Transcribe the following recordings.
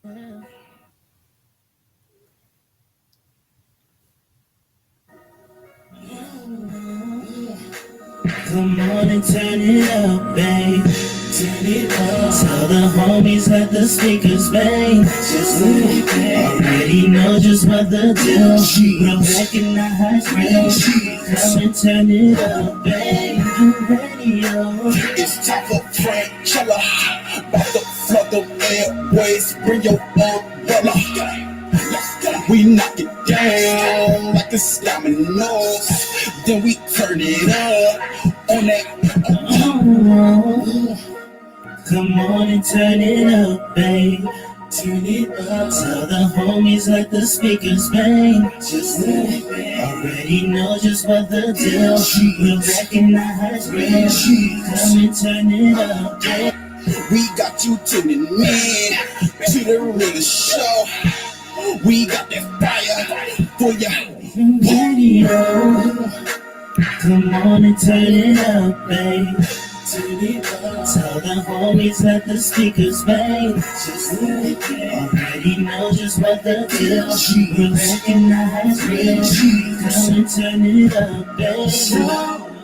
Come on and turn it up, babe. Turn it up. Tell the homies let the speakers bang. Just let it bang. Already know just what the deal. We'll recognize real. Come and turn it up, babe. Radio. It's time for Frank Killer. About to flood the airways. Bring your umbrella. We knock it down like it's dominoes. Then we turn it up on that. Come on and turn it up, babe. Turn it up. Tell the homies let the speakers bang. Just let it bang. Already know just what the deal. We'll recognize real. Come and turn it up, babe. We got you tuning in to the real show. We got that fire for ya. Radio. Come on and turn it up, babe. Turn it up. Tell the homies let the speakers bang. Just let it bang. Already know just what the deal. We'll recognize real. Come and turn it up, babe. So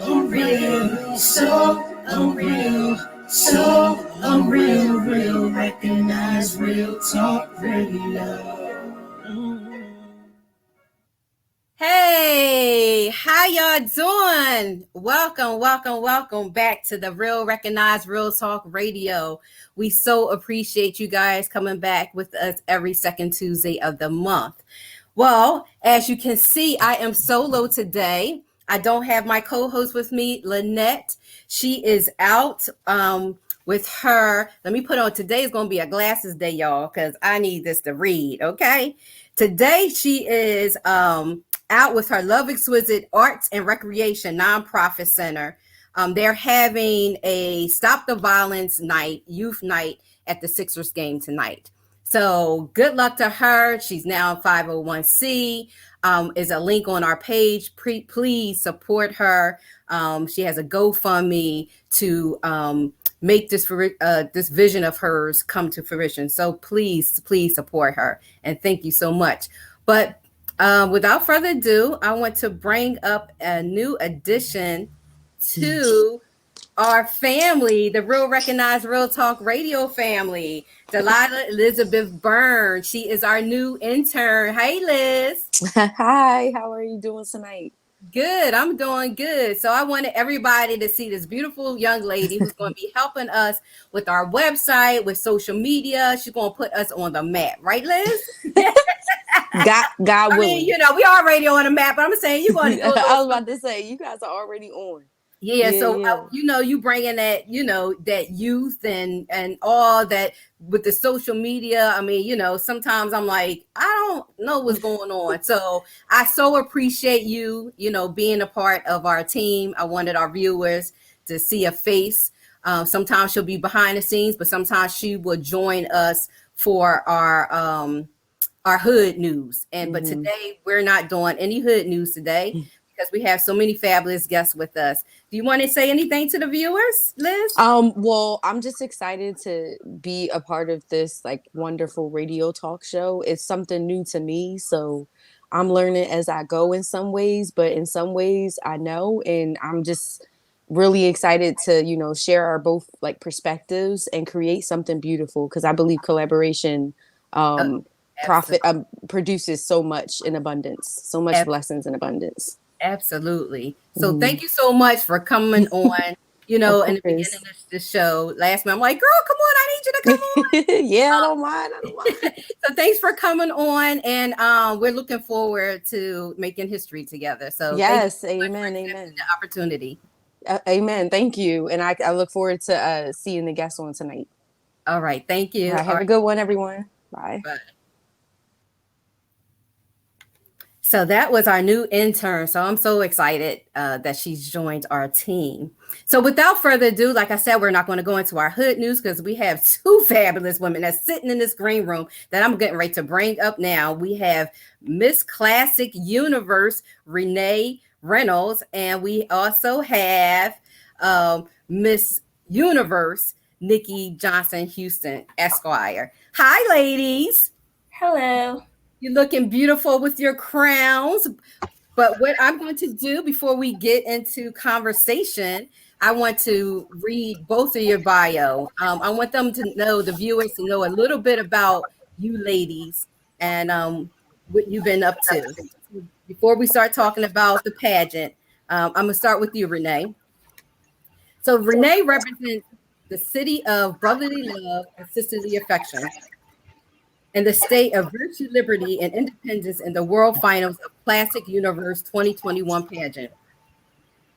unreal, so unreal, so unreal, real. Recognize real talk radio. Hey, how y'all doing? Welcome back to the Real Recognize Real Talk Radio. We so appreciate you guys coming back with us every second Tuesday of the month. Well, as you can see, I am solo today. I don't have my co-host with me, Lynette. She is out with her. Let me put on, today is going to be a glasses day, y'all, because I need this to read, okay? Today she is out with her Love Exquisite Arts and Recreation nonprofit center. They're having a Stop the Violence night, youth night at the Sixers game tonight. So good luck to her. She's now 501c. Is a link on our page. Please support her. She has a GoFundMe to make this vision of hers come to fruition. So please support her. And thank you so much. But without further ado, I want to bring up a new addition to our family, the Real Recognize Real Talk Radio family, Delilah Elizabeth Byrne. She is our new intern. Hey, Liz. Hi, how are you doing tonight? Good. I'm doing good. So I wanted everybody to see this beautiful young lady who's going to be helping us with our website, with social media. She's going to put us on the map. Right, Liz? God willing. I mean, we already on the map, but I'm saying you're going to go. I was about to say, you guys are already on. Yeah. You bringing that, that youth and all that with the social media. I mean, sometimes I'm like, I don't know what's going on. So I so appreciate you, being a part of our team. I wanted our viewers to see a face. Sometimes she'll be behind the scenes, but sometimes she will join us for our hood news. But today we're not doing any hood news today because we have so many fabulous guests with us. Do you want to say anything to the viewers, Liz? Well, I'm just excited to be a part of this wonderful radio talk show. It's something new to me, so I'm learning as I go in some ways, but in some ways I know, and I'm just really excited to, share our both perspectives and create something beautiful, because I believe collaboration produces so much in abundance, so much blessings in abundance. Absolutely. So thank you so much for coming on, in the beginning of the show last month. I'm like, girl, come on, I need you to come on. Yeah, I don't mind. So thanks for coming on, and we're looking forward to making history together. So yes, amen. The opportunity. Amen. Thank you. And I look forward to seeing the guests on tonight. All right. Thank you. All right, have a good one, everyone. Bye. Bye. So that was our new intern. So I'm so excited that she's joined our team. So without further ado, like I said, we're not going to go into our hood news because we have two fabulous women that's sitting in this green room that I'm getting ready to bring up now. We have Miss Classic Universe, Renee Reynolds, and we also have Miss Universe, Nikki Johnson-Huston, Esquire. Hi, ladies. Hello. You're looking beautiful with your crowns. But what I'm going to do before we get into conversation, I want to read both of your bio. I want them to know, the viewers to know a little bit about you ladies and what you've been up to. Before we start talking about the pageant, I'm going to start with you, Renee. So Renee represents the city of brotherly love and sisterly affection, and the state of virtue, liberty, and independence in the world finals of Classic Universe 2021 pageant.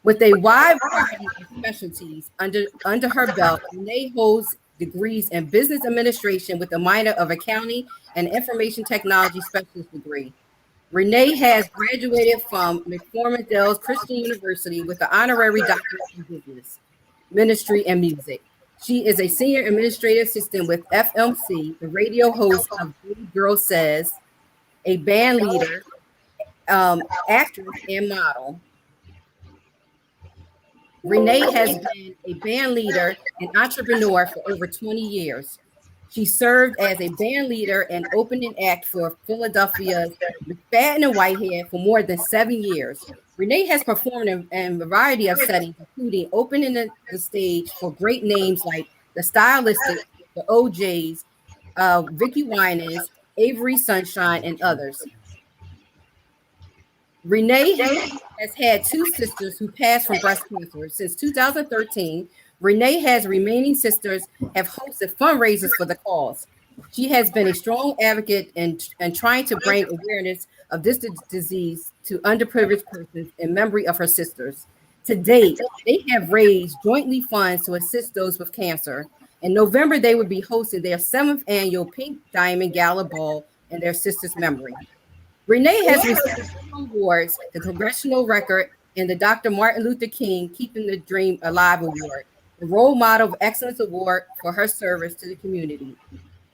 With a wide variety of specialties under her belt, Renee holds degrees in business administration with a minor of accounting and information technology specialist degree. Renee has graduated from McForman Dell's Christian University with an honorary doctorate in business, ministry, and music. She is a senior administrative assistant with FMC, the radio host of Baby Girl Says, a band leader, actress, and model. Renee has been a band leader and entrepreneur for over 20 years. She served as a band leader and opening act for Philadelphia's McFadden and Whitehead for more than 7 years. Renee has performed in a variety of settings, including opening the stage for great names like The Stylistic, the OJs, Vicky Winans, Avery Sunshine, and others. Renee has had 2 sisters who passed from breast cancer. Since 2013, Renee has remaining sisters have hosted fundraisers for the cause. She has been a strong advocate in trying to bring awareness of this disease to underprivileged persons in memory of her sisters. To date, they have raised jointly funds to assist those with cancer. In November, they would be hosting their 7th annual Pink Diamond Gala Ball in their sister's memory. Renee has received awards, the Congressional Record, and the Dr. Martin Luther King Keeping the Dream Alive Award, the Role Model of Excellence Award for her service to the community.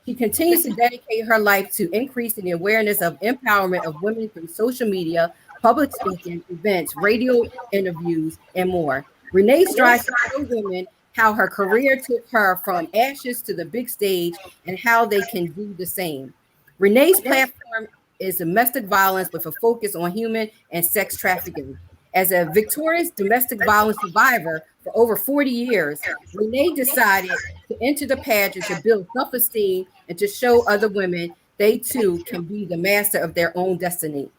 She continues to dedicate her life to increasing the awareness of empowerment of women through social media, public speaking, events, radio interviews, and more. Renee strives to show women how her career took her from ashes to the big stage and how they can do the same. Renee's platform is domestic violence with a focus on human and sex trafficking. As a victorious domestic violence survivor for over 40 years, Renee decided to enter the pageant to build self-esteem and to show other women they too can be the master of their own destiny.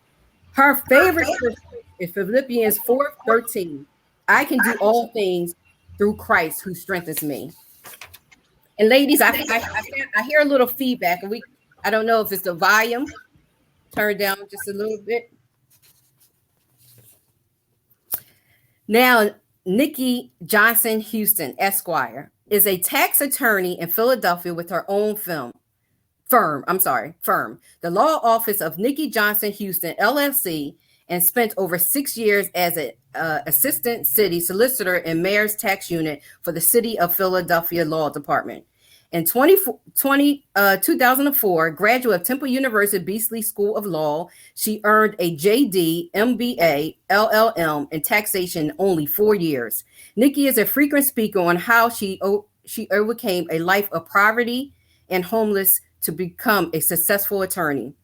Her favorite scripture is Philippians 4:13. I can do all things through Christ who strengthens me. And ladies, I hear a little feedback, and I don't know if it's the volume. Turn down just a little bit. Now, Nikki Johnson-Huston, Esquire, is a tax attorney in Philadelphia with her own firm. The law office of Nikki Johnson-Huston, LLC, and spent over 6 years as an assistant city solicitor in mayor's tax unit for the city of Philadelphia Law Department. In 2004, graduate of Temple University Beasley School of Law, she earned a JD, MBA, LLM in taxation in only 4 years. Nikki is a frequent speaker on how she overcame a life of poverty and homeless to become a successful attorney.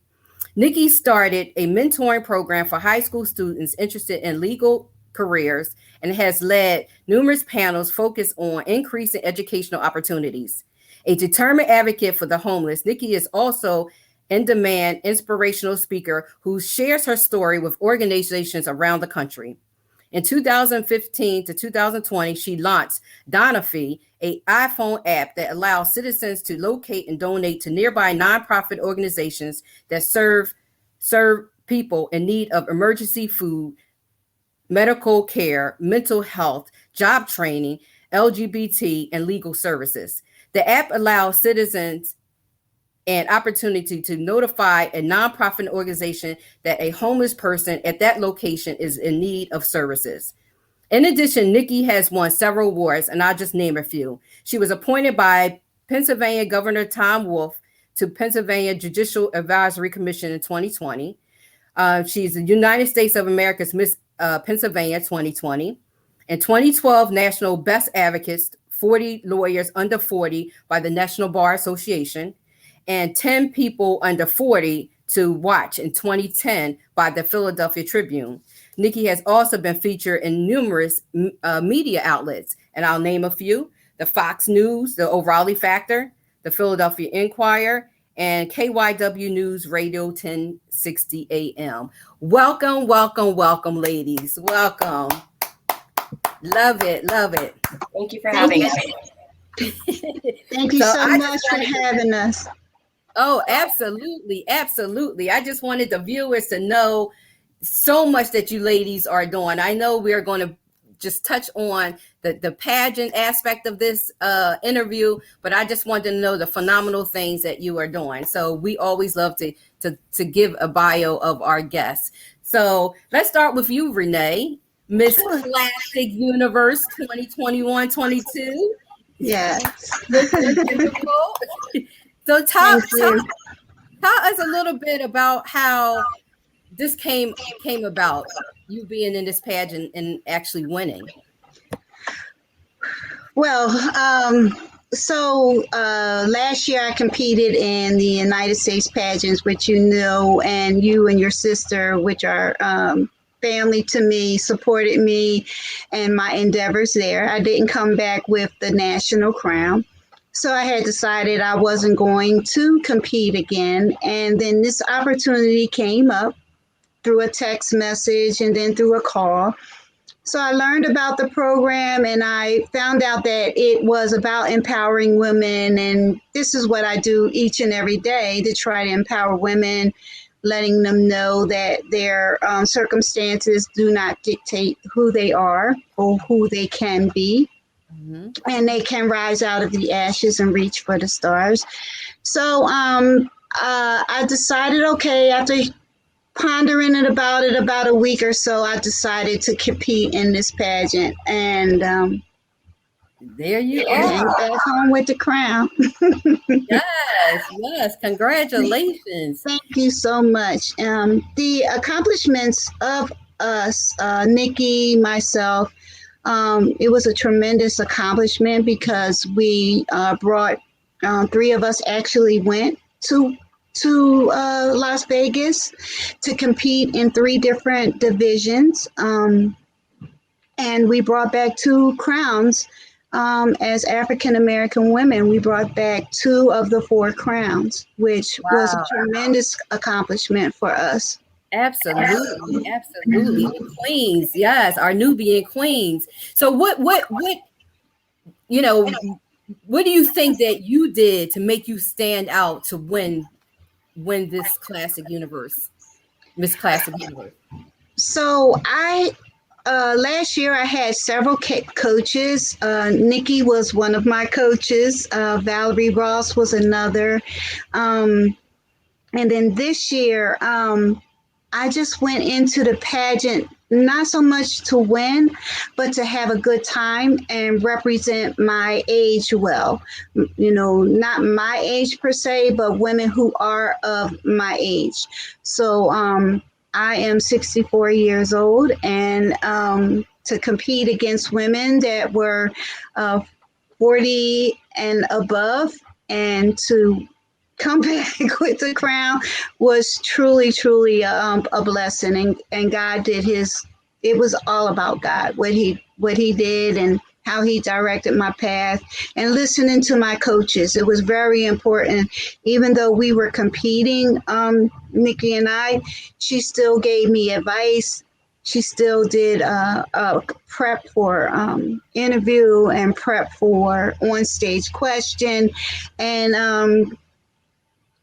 Nikki started a mentoring program for high school students interested in legal careers and has led numerous panels focused on increasing educational opportunities. A determined advocate for the homeless, Nikki is also in-demand inspirational speaker who shares her story with organizations around the country. In 2015 to 2020, she launched Donafy, an iPhone app that allows citizens to locate and donate to nearby nonprofit organizations that serve people in need of emergency food, medical care, mental health, job training, LGBT, and legal services. The app allows citizens an opportunity to notify a nonprofit organization that a homeless person at that location is in need of services. In addition, Nikki has won several awards, and I'll just name a few. She was appointed by Pennsylvania Governor Tom Wolf to Pennsylvania Judicial Advisory Commission in 2020. She's the United States of America's Miss Pennsylvania 2020. In 2012, National Best Advocates 40 lawyers under 40 by the National Bar Association, and 10 people under 40 to watch in 2010 by the Philadelphia Tribune. Nikki has also been featured in numerous media outlets, and I'll name a few: the Fox News, the O'Reilly Factor, the Philadelphia Inquirer, and KYW News Radio 1060 AM. Welcome, welcome, welcome, ladies. Welcome. Love it, love it. Thank you for having us. Thank you so much for having us. Oh, absolutely, absolutely. I just wanted the viewers to know so much that you ladies are doing. I know we're going to just touch on the pageant aspect of this interview, but I just wanted to know the phenomenal things that you are doing. So we always love to give a bio of our guests. So let's start with you, Renee, Miss Classic Universe 2021-22. Yes. So tell us a little bit about how this came about, you being in this pageant and actually winning. Well, so last year I competed in the United States pageants, which you know, and you and your sister, which are family to me, supported me and my endeavors there. I didn't come back with the national crown. So I had decided I wasn't going to compete again. And then this opportunity came up through a text message and then through a call. So I learned about the program and I found out that it was about empowering women. And this is what I do each and every day, to try to empower women, letting them know that their circumstances do not dictate who they are or who they can be. Mm-hmm. And they can rise out of the ashes and reach for the stars. So I decided, okay, after pondering about a week or so, I decided to compete in this pageant. And there you are. Back home with the crown. Yes. Congratulations. Thank you so much. The accomplishments of us, Nikki, myself, it was a tremendous accomplishment because we brought, three of us actually went to Las Vegas to compete in 3 different divisions. And we brought back 2 crowns as African-American women. We brought back 2 of the 4 crowns, which was a tremendous accomplishment for us. Absolutely. The queens, yes, our Nubian queens. So what do you think that you did to make you stand out to win this Classic Universe, Miss Classic Universe? So I last year I had several coaches. Nikki was one of my coaches. Valerie Ross was another. And then this year, I just went into the pageant not so much to win, but to have a good time and represent my age well. You know, not my age per se, but women who are of my age. So I am 64 years old, and to compete against women that were 40 and above, and to come back with the crown was truly a blessing. And God did it was all about God, what he did and how he directed my path, and listening to my coaches. It was very important. Even though we were competing, Nikki and I, she still gave me advice. She still did prep for interview and prep for on-stage question. And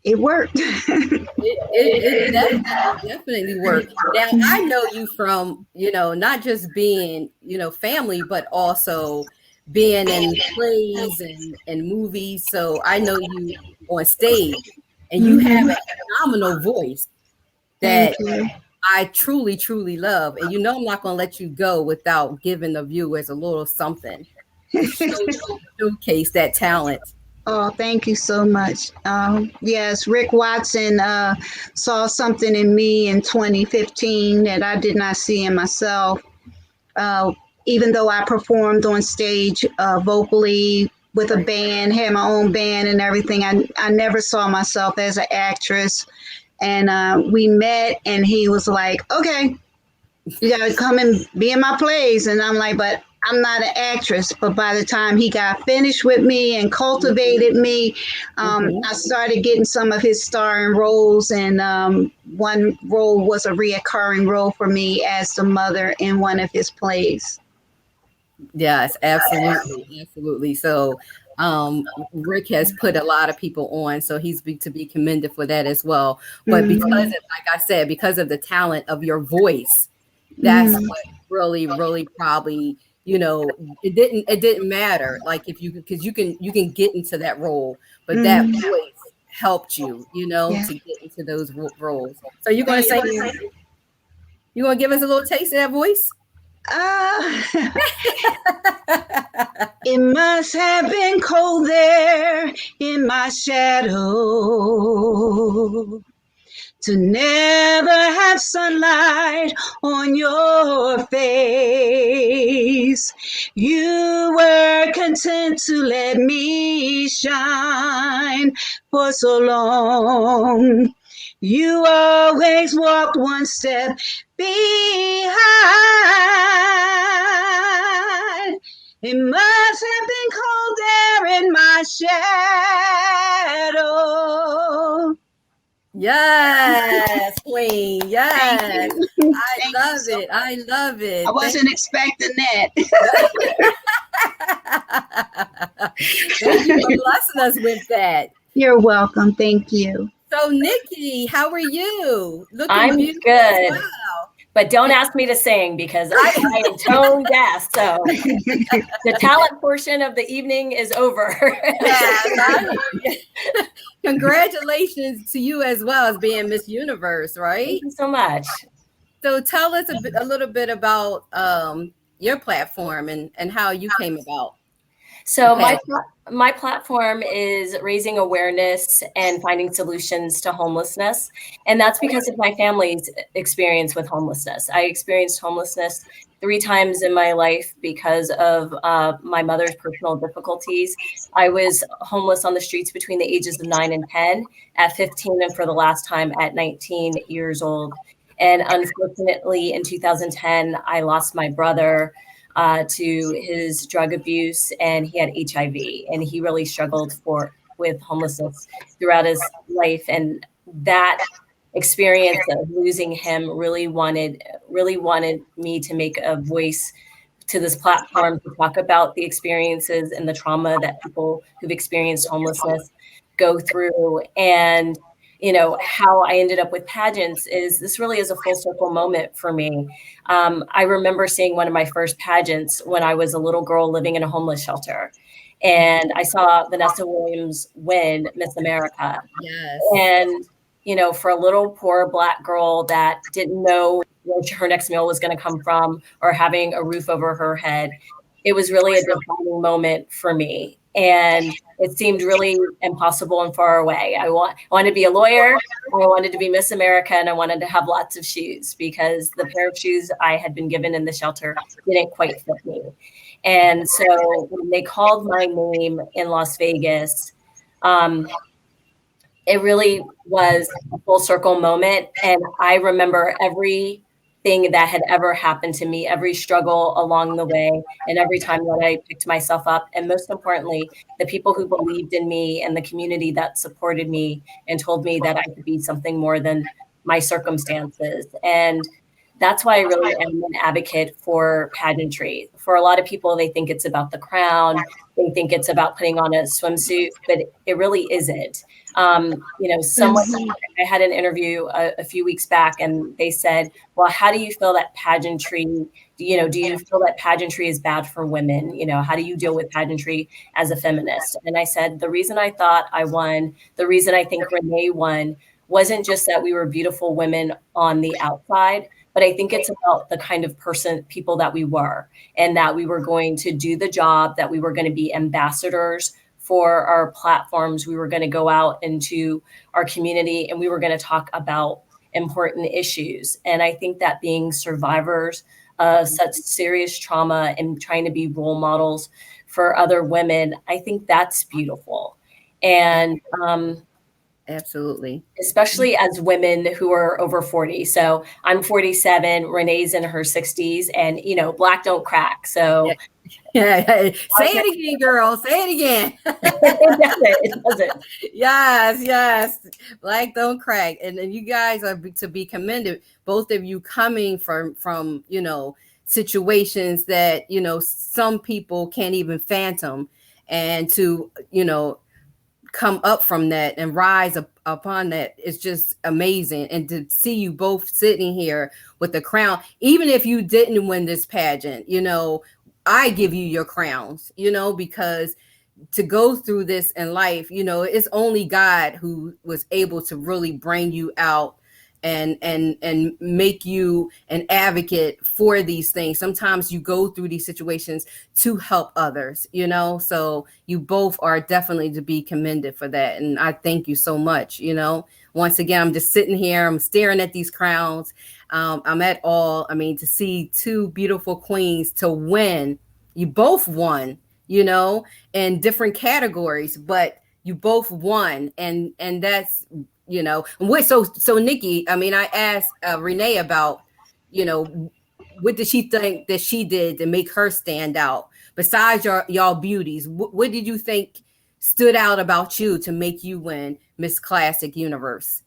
it worked. it definitely worked. Now, I know you from, not just being, family, but also being in plays and movies. So I know you on stage, and you have a phenomenal voice that I truly love. And I'm not going to let you go without giving the viewers a little something to showcase that talent. Oh, thank you so much. Yes, Rick Watson saw something in me in 2015 that I did not see in myself. even though I performed on stage vocally with a band, had my own band and everything, I never saw myself as an actress. And we met, and he was like, okay, you got to come and be in my plays. And I'm like, but I'm not an actress. But by the time he got finished with me and cultivated me, I started getting some of his starring roles. And one role was a reoccurring role for me as the mother in one of his plays. Yes, absolutely. Absolutely. So Rick has put a lot of people on, so he's to be commended for that as well. But because of, like I said, because of the talent of your voice, that's what really probably, you know, it didn't matter. Like if you, because you can get into that role, but that voice helped you, you know, to get into those roles. So you're going to say, you going to give us a little taste of that voice? It must have been cold there in my shadow to never have sunlight on your face. You were content to let me shine for so long. You always walked one step behind. It must have been cold there in my shadow. Yes, Queen. Yes. I love it. I wasn't expecting that. Thank you for blessing us with that. You're welcome. Thank you. So, Nikki, how are you? I'm good. Wow. But don't ask me to sing because I am tone deaf. So the talent portion of the evening is over. Congratulations to you as well as being Miss Universe, right? Thank you so much. So tell us a little bit about your platform and how you came about. So my platform is raising awareness and finding solutions to homelessness. And that's because of my family's experience with homelessness. I experienced homelessness 3 times in my life because of my mother's personal difficulties. I was homeless on the streets between the ages of 9 and 10, at 15, and for the last time at 19 years old. And unfortunately, in 2010, I lost my brother to his drug abuse, and he had HIV, and he really struggled with homelessness throughout his life. And that experience of losing him really wanted me to make a voice to this platform to talk about the experiences and the trauma that people who've experienced homelessness go through. And you know, how I ended up with pageants is this really is a full circle moment for me. I remember seeing one of my first pageants when I was a little girl living in a homeless shelter. And I saw Vanessa Williams win Miss America. Yes. And, you know, for a little poor Black girl that didn't know where her next meal was going to come from or having a roof over her head, it was really a defining moment for me. And it seemed really impossible and far away. I wanted to be a lawyer, I wanted to be Miss America, and I wanted to have lots of shoes because the pair of shoes I had been given in the shelter didn't quite fit me. And so when they called my name in Las Vegas, it really was a full circle moment. And I remember everything that had ever happened to me, every struggle along the way, and every time that I picked myself up. And most importantly, the people who believed in me and the community that supported me and told me that I could be something more than my circumstances. And that's why I really am an advocate for pageantry. For a lot of people, they think it's about the crown. They think it's about putting on a swimsuit, but it really isn't. You know, I had an interview a few weeks back, and they said, well, how do you feel that pageantry, you know, do you feel that pageantry is bad for women? You know, how do you deal with pageantry as a feminist? And I said, the reason I thought I won, the reason I think Renee won, wasn't just that we were beautiful women on the outside, but I think it's about the kind of people that we were, and that we were going to do the job, that we were going to be ambassadors for our platforms. We were going to go out into our community and we were going to talk about important issues. And I think that being survivors such serious trauma and trying to be role models for other women, I think that's beautiful. And absolutely, especially as women who are over 40. So I'm 47, Renee's in her 60s, and black don't crack. So yeah. Say it again, girl. Say it again. It doesn't. Yes. Black don't crack. And then you guys are to be commended, both of you coming from situations that some people can't even fathom, and to come up from that and rise upon that. It's just amazing. And to see you both sitting here with the crown, even if you didn't win this pageant, I give you your crowns, because to go through this in life, it's only God who was able to really bring you out and make you an advocate for these things. Sometimes you go through these situations to help others, so you both are definitely to be commended for that. And I thank you so much. Once again, I'm just sitting here, I'm staring at these crowns. I'm at all. I mean, to see two beautiful queens to win, you both won, in different categories, but you both won. And that's, so Nikki, I mean, I asked Renee about, what did she think that she did to make her stand out besides y'all beauties? What did you think stood out about you to make you win Miss Classic Universe?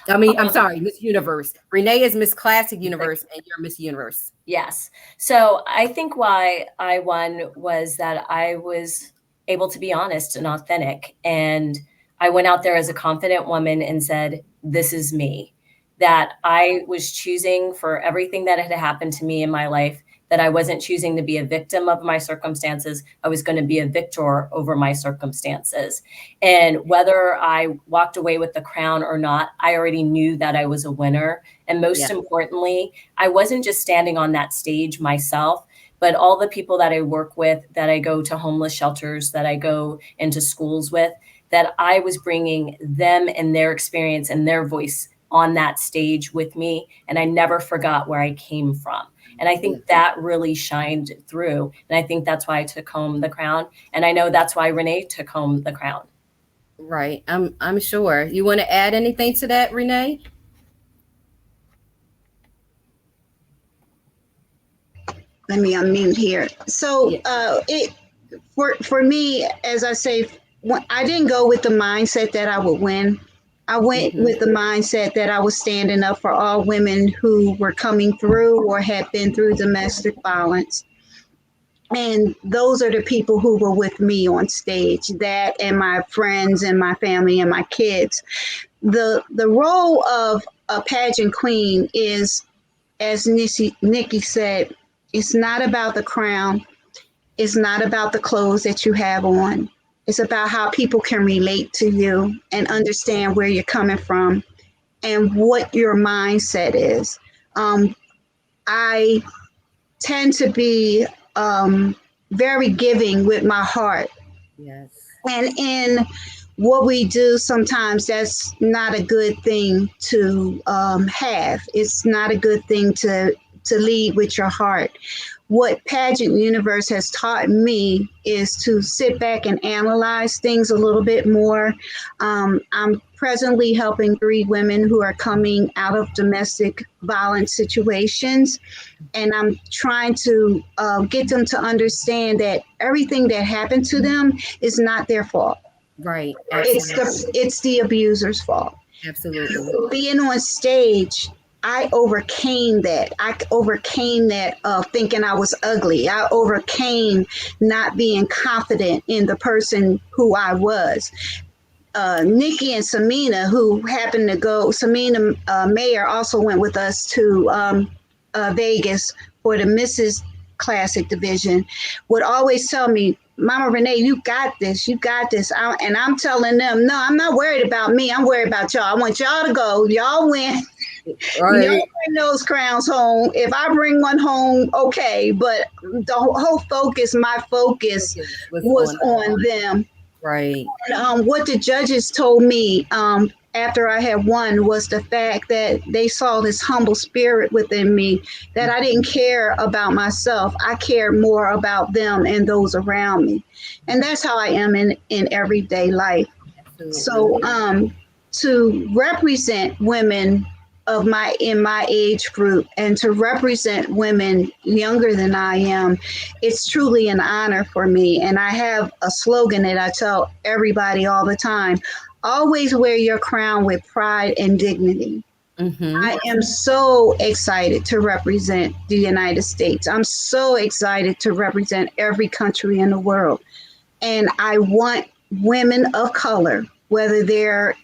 I mean, I'm sorry, Miss Universe. Renee is Miss Classic Universe and you're Miss Universe. Yes. So I think why I won was that I was able to be honest and authentic. And I went out there as a confident woman and said, this is me, that I was choosing for everything that had happened to me in my life, that I wasn't choosing to be a victim of my circumstances. I was going to be a victor over my circumstances. And whether I walked away with the crown or not, I already knew that I was a winner. And most importantly, I wasn't just standing on that stage myself, but all the people that I work with, that I go to homeless shelters, that I go into schools with, that I was bringing them and their experience and their voice on that stage with me. And I never forgot where I came from. And I think that really shined through. And I think that's why I took home the crown. And I know that's why Renee took home the crown. Right. I'm sure. You want to add anything to that, Renee? Let me unmute here. So for me, as I say, I didn't go with the mindset that I would win. I went with the mindset that I was standing up for all women who were coming through or had been through domestic violence. And those are the people who were with me on stage, that and my friends and my family and my kids. The role of a pageant queen is, as Nikki said, it's not about the crown. It's not about the clothes that you have on. It's about how people can relate to you and understand where you're coming from and what your mindset is. I tend to be very giving with my heart. Yes. And in what we do, sometimes that's not a good thing to have. It's not a good thing to lead with your heart. What Pageant Universe has taught me is to sit back and analyze things a little bit more. I'm presently helping 3 women who are coming out of domestic violence situations. And I'm trying to get them to understand that everything that happened to them is not their fault. Right. It's the abuser's fault. Absolutely. Being on stage, I overcame that. Thinking I was ugly. I overcame not being confident in the person who I was. Nikki and Samina, who happened to go, Samina Mayer also went with us to Vegas for the Mrs. Classic division, would always tell me, Mama Renee, you got this. And I'm telling them, no, I'm not worried about me. I'm worried about y'all. I want y'all to go. Y'all win. Right. Y'all bring those crowns home. If I bring one home, okay. But the whole focus, my focus was on them. Right. And, what the judges told me, after I had won was the fact that they saw this humble spirit within me, that I didn't care about myself. I cared more about them and those around me. And that's how I am in everyday life. So to represent women of my in my age group and to represent women younger than I am, it's truly an honor for me. And I have a slogan that I tell everybody all the time: always wear your crown with pride and dignity. I am so excited to represent the United States. I'm so excited to represent every country in the world. And I want women of color, whether they're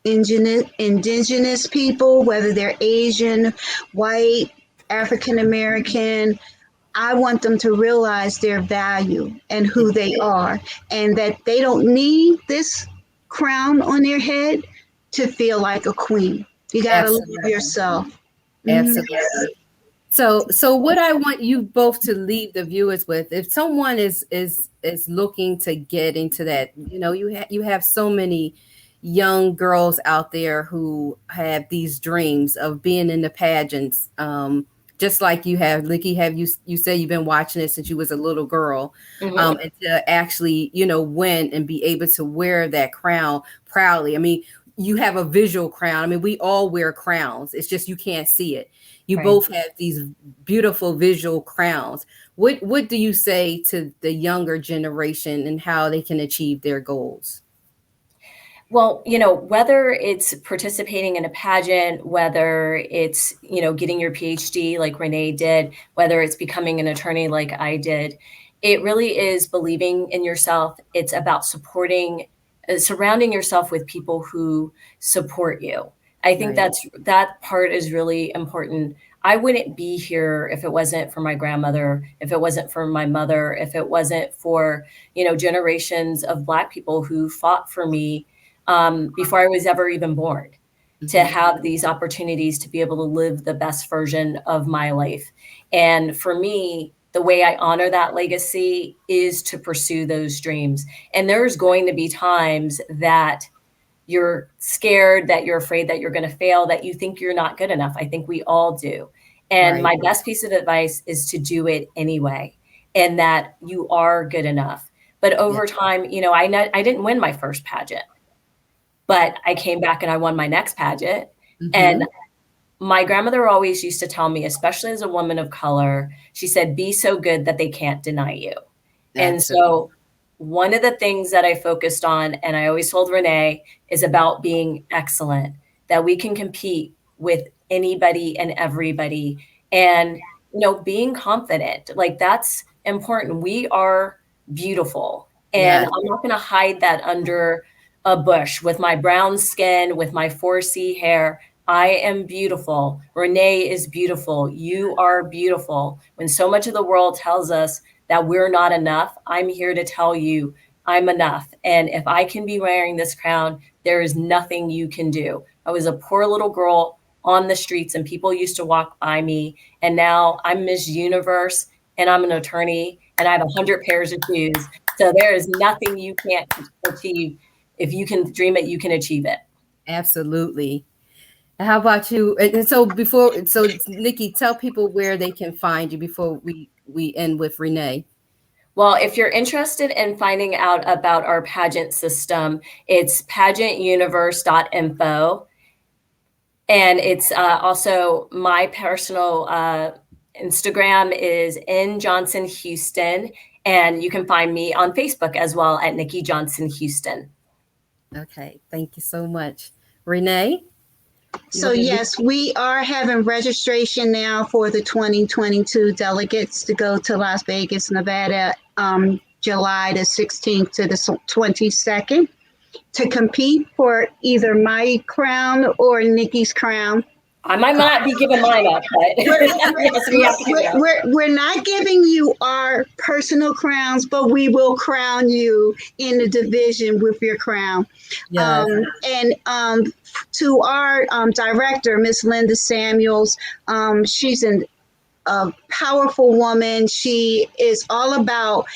indigenous people, whether they're Asian, white, African American, I want them to realize their value and who they are, and that they don't need this crown on their head to feel like a queen. You got to love yourself. Absolutely. So what I want you both to leave the viewers with, if someone is looking to get into that, you know, you have so many young girls out there who have these dreams of being in the pageants, just like you have, Nikki. Have you said you've been watching it since you was a little girl, and to actually, you know, win and be able to wear that crown proudly. I mean, you have a visual crown. I mean, we all wear crowns. It's just you can't see it. You both have these beautiful visual crowns. What do you say to the younger generation and how they can achieve their goals? Well, you know, whether it's participating in a pageant, whether it's, you know, getting your PhD like Renee did, whether it's becoming an attorney like I did, it really is believing in yourself. It's about surrounding yourself with people who support you. I think that part is really important. I wouldn't be here if it wasn't for my grandmother, if it wasn't for my mother, if it wasn't for, you know, generations of Black people who fought for me before I was ever even born, to have these opportunities to be able to live the best version of my life. And for me, the way I honor that legacy is to pursue those dreams. And there's going to be times that you're scared, that you're afraid that you're going to fail, that you think you're not good enough. I think we all do. And my best piece of advice is to do it anyway, and that you are good enough. But over time, you know, I didn't win my first pageant, but I came back and I won my next pageant. And my grandmother always used to tell me, especially as a woman of color, she said, be so good that they can't deny you. And so one of the things that I focused on, and I always told Renee, is about being excellent, that we can compete with anybody and everybody. And, you know, being confident, like that's important. We are beautiful. And I'm not going to hide that under a bush with my brown skin, with my 4C hair. I am beautiful. Renee is beautiful. You are beautiful. When so much of the world tells us that we're not enough, I'm here to tell you I'm enough. And if I can be wearing this crown, there is nothing you can do. I was a poor little girl on the streets and people used to walk by me. And now I'm Miss Universe and I'm an attorney and I have 100 pairs of shoes. So there is nothing you can't achieve. If you can dream it, you can achieve it. Absolutely. How about you? And so Nikki, tell people where they can find you before we end with Renee. Well, if you're interested in finding out about our pageant system, it's pageantuniverse.info. And it's also my personal Instagram is njohnson-huston. And you can find me on Facebook as well at Nikki Johnson-Huston. Okay, thank you so much. Renee? So yes, we are having registration now for the 2022 delegates to go to Las Vegas, Nevada, July the 16th to the 22nd to compete for either my crown or Nikki's crown. I might not be giving mine up, but we're not giving you our personal crowns, but we will crown you in the division with your crown. Yes. And to our director, Miss Linda Samuels, she's a powerful woman. She is all about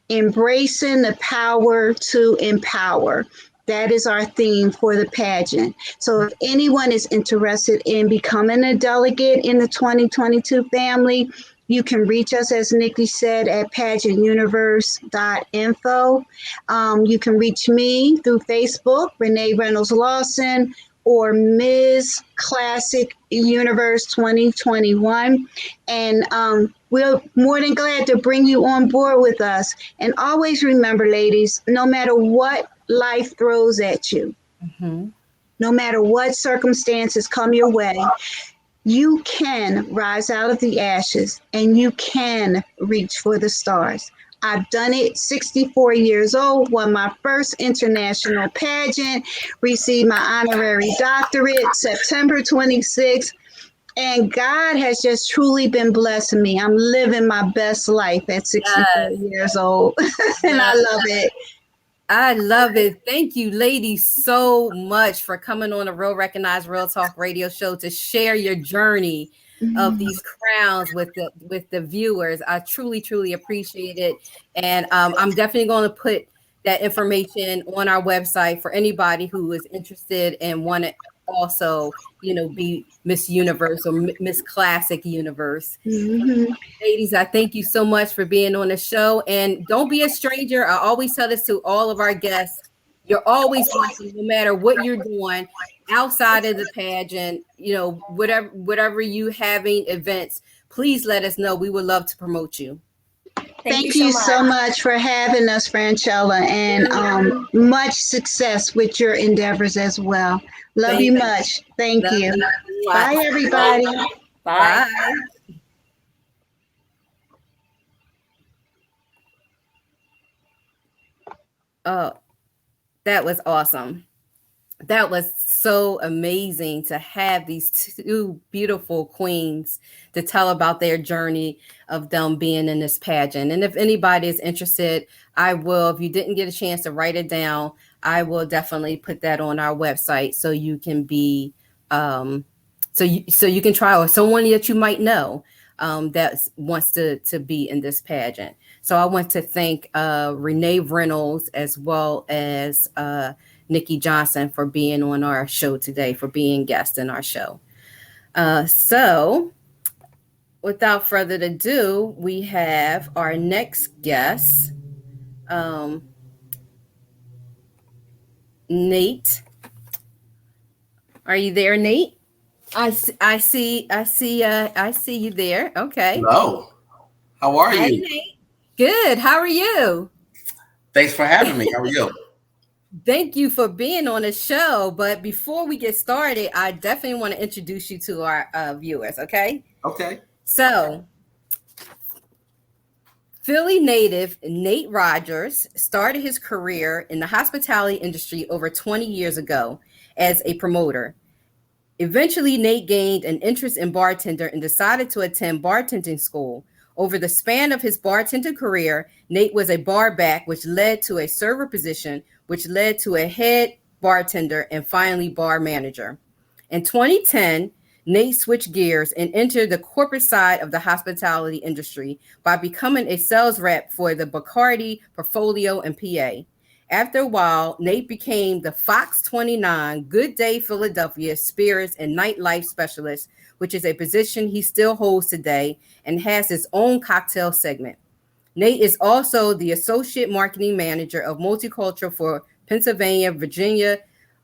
embracing the power to empower. that is our theme for the pageant. So if anyone is interested in becoming a delegate in the 2022 family, you can reach us, as Nikki said, at pageantuniverse.info. You can reach me through Facebook, Renee Reynolds Lawson, or Ms. Classic Universe 2021. And we're more than glad to bring you on board with us. And always remember, ladies, no matter what life throws at you, no matter what circumstances come your way, you can rise out of the ashes and you can reach for the stars. I've done it, 64 years old, won my first international pageant, received my honorary doctorate September 26th, and God has just truly been blessing me. I'm living my best life at 64 years old, and I love it. I love it. Thank you, ladies, so much for coming on the Real Recognized Real Talk radio show to share your journey of these crowns with the viewers. I truly appreciate it. And I'm definitely going to put that information on our website for anybody who is interested and want to also, be Miss Universe or Miss Classic Universe. Ladies, I thank you so much for being on the show. And don't be a stranger. I always tell this to all of our guests. You're always welcome, no matter what you're doing outside of the pageant, whatever you having events, please let us know. We would love to promote you. Thank you so much for having us, Franchella, and much success with your endeavors as well. Love you much. Thank you. Bye, everybody. Bye. Oh, that was awesome. That was so amazing to have these two beautiful queens to tell about their journey of them being in this pageant. And if anybody is interested, I will, if you didn't get a chance to write it down, I will definitely put that on our website so you can be, so you can try, or someone that you might know that wants to be in this pageant. So I want to thank Renee Reynolds as well as Nikki Johnson for being on our show today, for being guests in our show. So without further ado, we have our next guest, Nate. Are you there, Nate? I see you there. Okay. Hello. How are Hey, you? Nate. Good. How are you? Thanks for having me. How are you? Thank you for being on the show. But before we get started, I definitely want to introduce you to our viewers. Okay. Okay. So, Philly native Nate Rodgers started his career in the hospitality industry over 20 years ago as a promoter. Eventually, Nate gained an interest in bartender and decided to attend bartending school. Over the span of his bartender career, Nate was a bar back, which led to a server position, which led to a head bartender, and finally bar manager. In 2010, Nate switched gears and entered the corporate side of the hospitality industry by becoming a sales rep for the Bacardi portfolio in PA. After a while, Nate became the Fox 29 Good Day Philadelphia Spirits and Nightlife Specialist, which is a position he still holds today and has his own cocktail segment. Nate is also the Associate Marketing Manager of Multicultural for Pennsylvania, Virginia,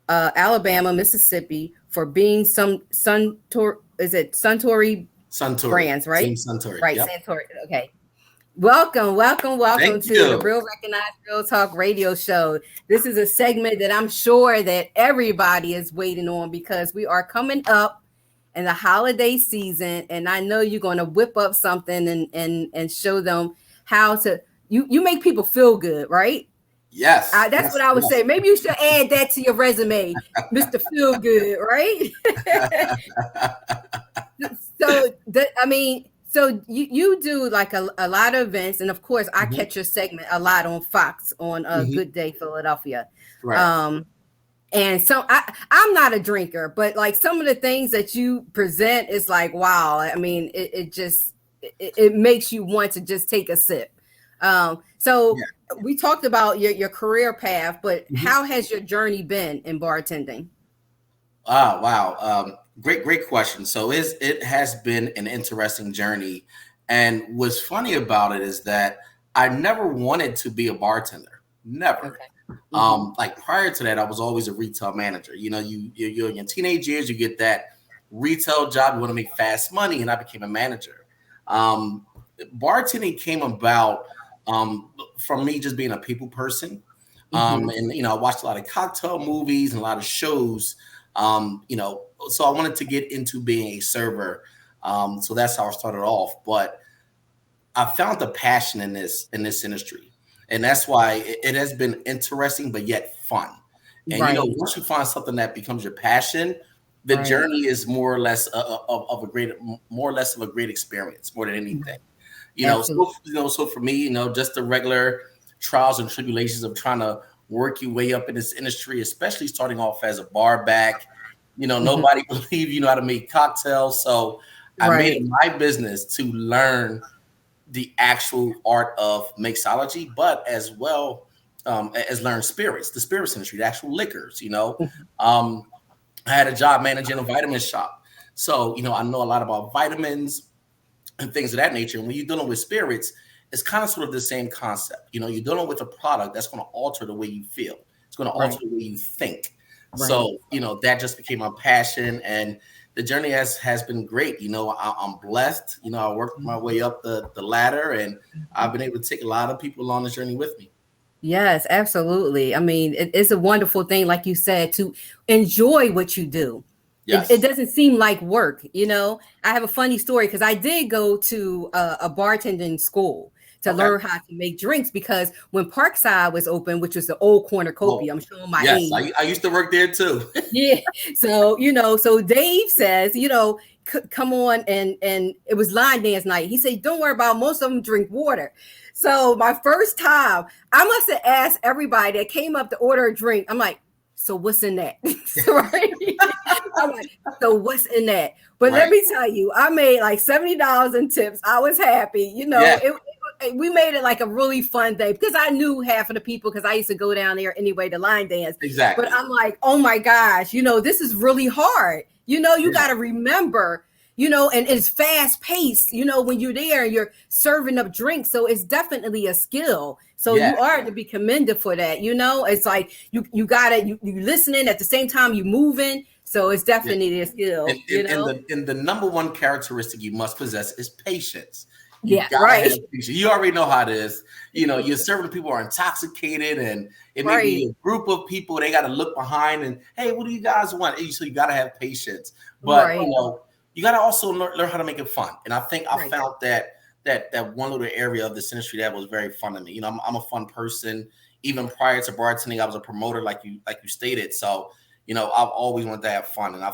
Alabama, Mississippi, for being Suntory brands, right? Suntory. Right, Yep. Suntory. Okay. Welcome Thank to you. the Real Recognized Real Talk radio show. This is a segment that I'm sure that everybody is waiting on because we are coming up in the holiday season, and I know you're going to whip up something and show them how to you make people feel good, right? Yes. That's what I would say. Maybe you should add that to your resume, Mr. Feel Good, right? So you do like a lot of events, and of course, I catch your segment a lot on Fox on Good Day Philadelphia. Right. And so I'm not a drinker, but like some of the things that you present is like, wow. I mean, it makes you want to just take a sip. So we talked about your career path, but how has your journey been in bartending? Oh, wow. Great question. So it has been an interesting journey. And what's funny about it is that I never wanted to be a bartender. Never. Okay. Like prior to that, I was always a retail manager. You know, you're in your teenage years, you get that retail job, you want to make fast money, and I became a manager. Bartending came about from me just being a people person. And, you know, I watched a lot of cocktail movies and a lot of shows, you know, so I wanted to get into being a server. So that's how I started off. But I found the passion in this industry. And that's why it has been interesting, but yet fun. And, you know, once you find something that becomes your passion, the journey is more or less of a great experience more than anything. You know, so for me, you know, just the regular trials and tribulations of trying to work your way up in this industry, especially starting off as a bar back. You know, nobody believed you know how to make cocktails. So I made it my business to learn the actual art of mixology, but as well as learn spirits, the spirits industry, the actual liquors, you know. I had a job managing a vitamin shop. So, you know, I know a lot about vitamins and things of that nature. And when you're dealing with spirits, it's kind of sort of the same concept. You know, you're dealing with a product that's going to alter the way you feel. It's going to alter the way you think. So, you know, that just became my passion. And the journey has been great. You know, I'm blessed. You know, I worked my way up the ladder, and I've been able to take a lot of people along this journey with me. Yes, absolutely. I mean, it's a wonderful thing, like you said, to enjoy what you do. Yes. It doesn't seem like work. You know, I have a funny story because I did go to a bartending school to learn how to make drinks, because when Parkside was open, which was the old cornucopia, I'm showing my age. I used to work there too. Yeah. So, you know, so Dave says, you know, come on, and it was line dance night. He said, don't worry about it, most of them drink water. So my first time, I must have asked everybody that came up to order a drink. I'm like, so what's in that? I'm like, so what's in that? But let me tell you, I made like $70 in tips. I was happy. You know, we made it like a really fun day because I knew half of the people because I used to go down there anyway to line dance. Exactly. But I'm like, oh my gosh, you know, this is really hard. You know, you got to remember, you know, and it's fast paced, you know, when you're there and you're serving up drinks. So it's definitely a skill. So you are to be commended for that. You know, it's like you got it. You listening at the same time you moving. So it's definitely a skill. And the number one characteristic you must possess is patience. You already know how it is. You know, you're serving people who are intoxicated, and it may be a group of people. They got to look behind and, hey, what do you guys want? So you got to have patience. But you know, you got to also learn how to make it fun. And I think I found that one little area of this industry that was very fun to me. You know, I'm a fun person. Even prior to bartending, I was a promoter, like you stated. So, you know, I've always wanted to have fun, and I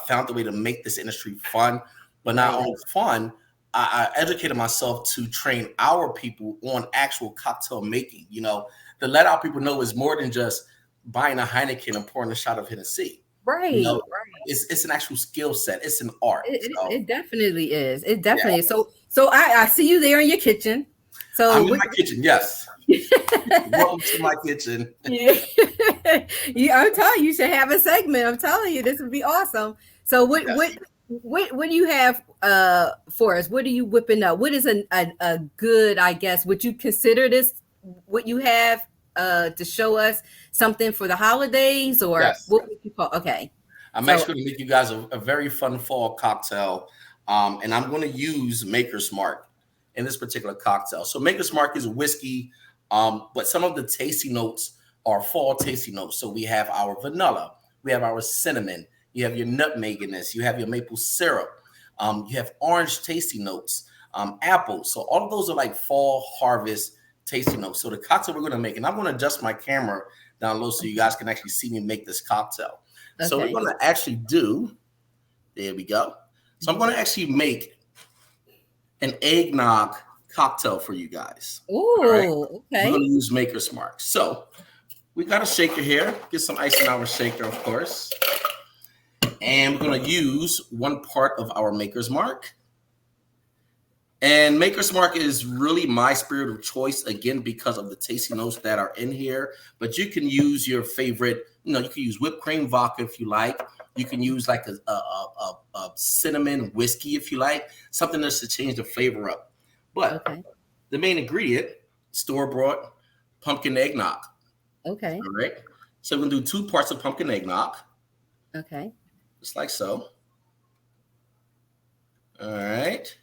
found the way to make this industry fun. But not only fun, I educated myself to train our people on actual cocktail making, you know, to let our people know it's more than just buying a Heineken and pouring a shot of Hennessy. You know, it's an actual skill set. It's an art. It definitely is. It definitely is. So I see you there in your kitchen. So I'm in my kitchen. Yes. Welcome to my kitchen. I'm telling you, you should have a segment. I'm telling you, this would be awesome. So what do you have for us? What are you whipping up? What is a good, I guess, would you consider this what you have to show us something for the holidays, or what would you call? Okay. I'm actually going to make you guys a very fun fall cocktail. And I'm going to use Maker's Mark in this particular cocktail. So Maker's Mark is a whiskey, but some of the tasty notes are fall tasty notes. So we have our vanilla, we have our cinnamon, you have your nutmeg in this, you have your maple syrup, you have orange tasty notes, apple. So all of those are like fall harvest tasty notes. So the cocktail we're going to make, and I'm going to adjust my camera down low so you guys can actually see me make this cocktail. Okay. So we're going to actually do, there we go. So I'm going to actually make an eggnog cocktail for you guys. Ooh, right? Okay. We're going to use Maker's Mark. So we got a shaker here. Get some ice in our shaker, of course. And we're going to use 1 part of our Maker's Mark. And Maker's Mark is really my spirit of choice, again, because of the tasty notes that are in here. But you can use your favorite, you can use whipped cream vodka if you like. You can use like a cinnamon whiskey if you like, something that's to change the flavor up. But the main ingredient, store-bought pumpkin eggnog. Okay. All right. So we're going to do 2 parts of pumpkin eggnog. Okay. Just like so. All right.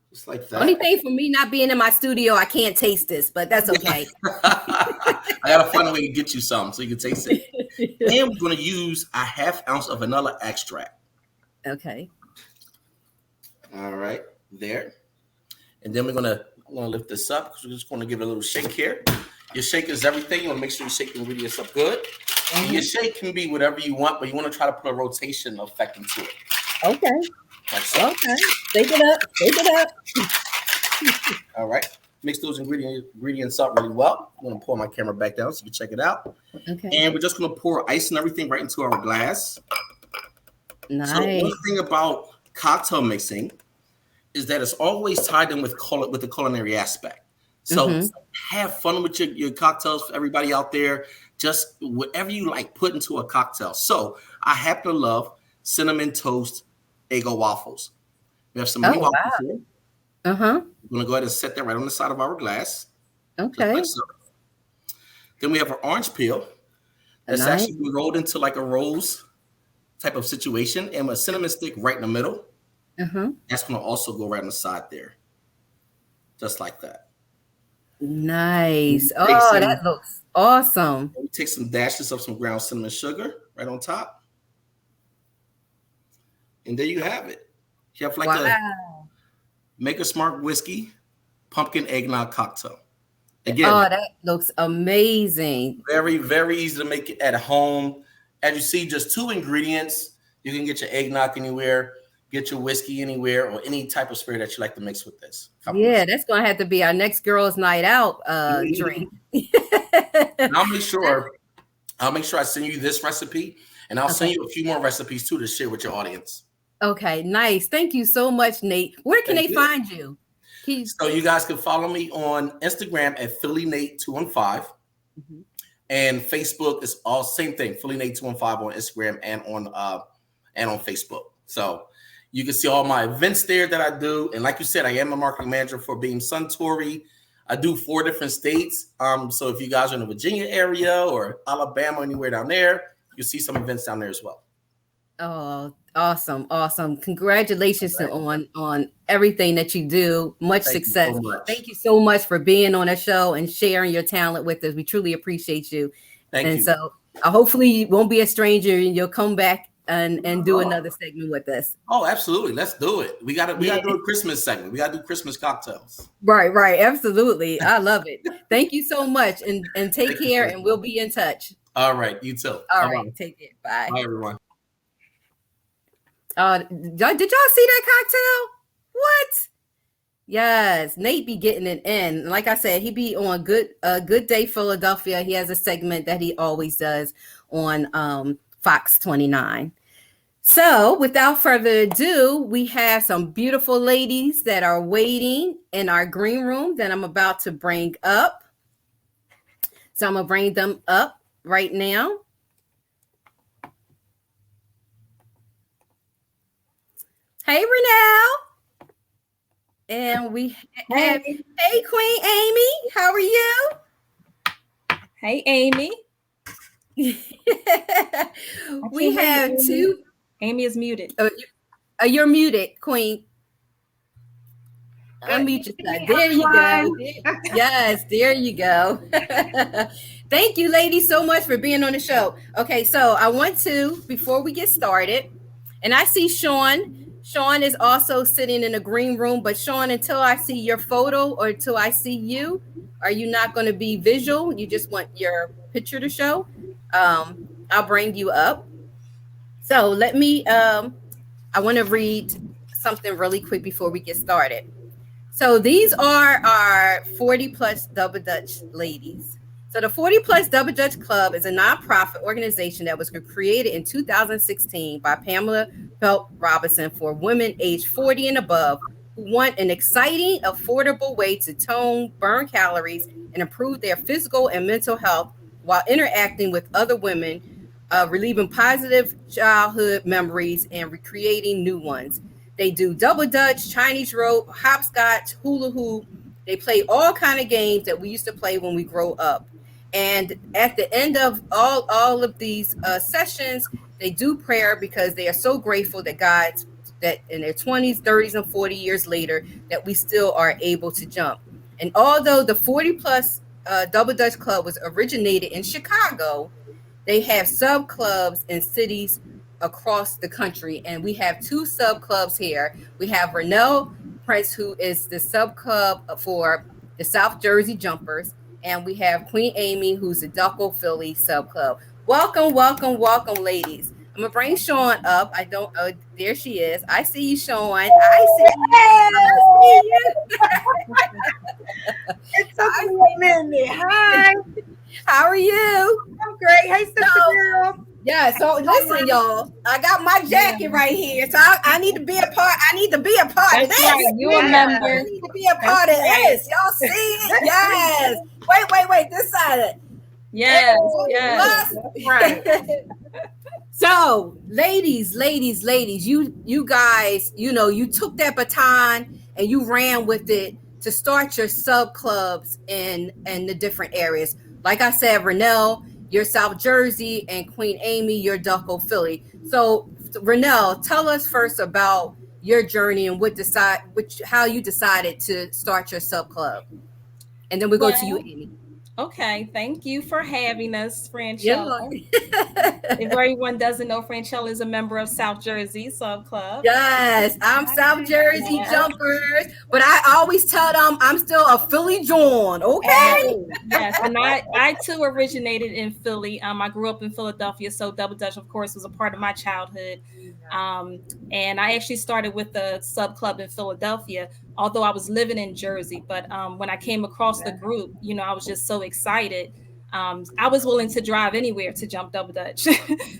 Just like that. Only thing for me not being in my studio, I can't taste this, but that's okay. I gotta find a way to get you some so you can taste it. And we're gonna use a 1/2 ounce of vanilla extract. Okay. All right, there. And then we're gonna lift this up because we're just gonna give it a little shake here. Your shake is everything. You want to make sure you shake the ingredients up good. And your shake can be whatever you want, but you want to try to put a rotation effect into it. Okay. Like so. Okay. Shake it up. Shake it up. All right. Mix those ingredients up really well. I'm going to pour my camera back down so you can check it out. Okay. And we're just going to pour ice and everything right into our glass. Nice. So one thing about cocktail mixing is that it's always tied in with the culinary aspect. So have fun with your cocktails for everybody out there. Just whatever you like, put into a cocktail. So I happen to love cinnamon toast Eggo waffles. We have some mini waffles here. We're going to go ahead and set that right on the side of our glass. Okay. Like so. Then we have our orange peel. That's actually rolled into like a rose type of situation. And a cinnamon stick right in the middle. That's going to also go right on the side there. Just like that. Nice. Oh, that looks awesome. We take some dashes of some ground cinnamon sugar right on top. And there you have it. You have like a Maker's Mark whiskey pumpkin eggnog cocktail. Again, that looks amazing. Very, very easy to make it at home. As you see, just 2 ingredients. You can get your eggnog anywhere, get your whiskey anywhere, or any type of spirit that you like to mix with this. Yeah, that's going to have to be our next girls' night out drink. And I'll make sure I send you this recipe, and I'll send you a few more recipes too to share with your audience. Okay, nice. Thank you so much, Nate. Where can they find you? So you guys can follow me on Instagram at PhillyNate215. And Facebook is all same thing, PhillyNate215 on Instagram and on Facebook. So you can see all my events there that I do. And like you said, I am a marketing manager for Beam Sun Tuere. I do 4 different states. So if you guys are in the Virginia area or Alabama, anywhere down there, you'll see some events down there as well. Oh, awesome. Congratulations on everything that you do. Much success. Thank you so much for being on the show and sharing your talent with us. We truly appreciate you. Thank you. So hopefully you won't be a stranger and you'll come back and do another segment with us. Oh, absolutely. Let's do it. We gotta do a Christmas segment. We gotta do Christmas cocktails. Right. Absolutely. I love it. Thank you so much and take care and we'll be in touch. All right. You too. All right. Take care. Bye. Bye, everyone. Did y'all see that cocktail? What? Yes, Nate be getting it in. Like I said, he be on Good Day Philadelphia. He has a segment that he always does on Fox 29. So without further ado, we have some beautiful ladies that are waiting in our green room that I'm about to bring up. So I'm gonna bring them up right now. Hey, Vernell. And we have, hey, Queen Amy. How are you? Hey, Amy. We have 2. Amy is muted. You're muted, Queen. Unmute yourself. There you go. Yes, there you go. Thank you, ladies, so much for being on the show. Okay, so I want to, before we get started, and I see Shawn. Shawn is also sitting in a green room, but Shawn, until I see your photo or until I see you, are you not going to be visual? You just want your picture to show? I'll bring you up. So let me, I want to read something really quick before we get started. So these are our 40 plus Double Dutch ladies. So the 40 plus Double Dutch Club is a nonprofit organization that was created in 2016 by Pamela Phelps Robinson for women aged 40 and above who want an exciting, affordable way to tone, burn calories, and improve their physical and mental health while interacting with other women, relieving positive childhood memories and recreating new ones. They do double dutch, Chinese rope, hopscotch, hula hoop. They play all kind of games that we used to play when we grow up. And at the end of all of these sessions, they do prayer because they are so grateful that God's that in their 20s, 30s, and 40 years later, that we still are able to jump. And although the 40 plus Double Dutch Club was originated in Chicago, they have sub clubs in cities across the country. And we have two sub clubs here. We have Vernell Prince, who is the sub club for the South Jersey Jumpers. And we have Queen Amy, who's the Delco-Philly sub club. Welcome, welcome, welcome, ladies. I'm gonna bring Shawn up. I don't. Oh, there she is. I see you, Shawn. I see you. It's a minute. Hi. How are you? I'm great. Hey, sister girl. Yeah. So listen, y'all. I got my jacket right here. So I need to be a part. I need to be a part of this. Right. You remember? I need to be a part of this. Y'all see it? Yes. Wait. This side of it. Yes. Right. So, ladies, you guys, you took that baton and you ran with it to start your sub clubs in the different areas. Like I said, Vernell, you're South Jersey, and Queen Amy, you're Delco-Philly. So, Vernell, tell us first about your journey and how you decided to start your sub club, and then we go to you, Amy. Okay, thank you for having us, Franchella. If everyone doesn't know, Franchella is a member of South Jersey Sub Club. Yes, I'm South Jersey Jumpers, but I always tell them I'm still a Philly Jawn, okay? Yes, and I too originated in Philly. I grew up in Philadelphia, so Double Dutch, of course, was a part of my childhood. And I actually started with the sub club in Philadelphia, although I was living in Jersey. But when I came across the group, I was just so excited. I was willing to drive anywhere to jump double dutch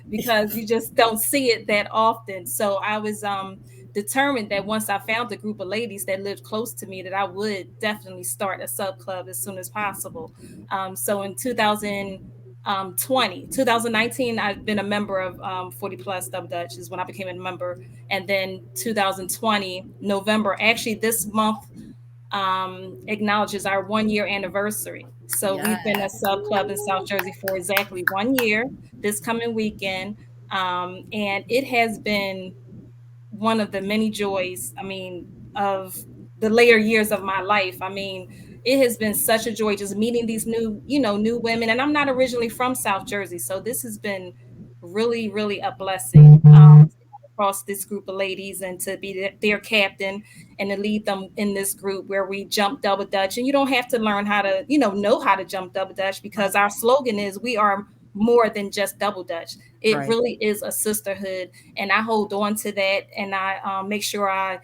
because you just don't see it that often. So I was determined that once I found a group of ladies that lived close to me, that I would definitely start a sub club as soon as possible. So in 2019, I've been a member of 40 plus Double Dutch is when I became a member. And then 2020, November, actually this month acknowledges our 1 year anniversary. So we've been a sub club in South Jersey for exactly 1 year this coming weekend. And it has been one of the many joys, of the later years of my life. It has been such a joy just meeting these new women. And I'm not originally from South Jersey. So this has been really, really a blessing across this group of ladies and to be their captain and to lead them in this group where we jump double dutch. And you don't have to learn how to, know how to jump double dutch because our slogan is we are more than just double dutch. It really is a sisterhood. And I hold on to that. And I make sure I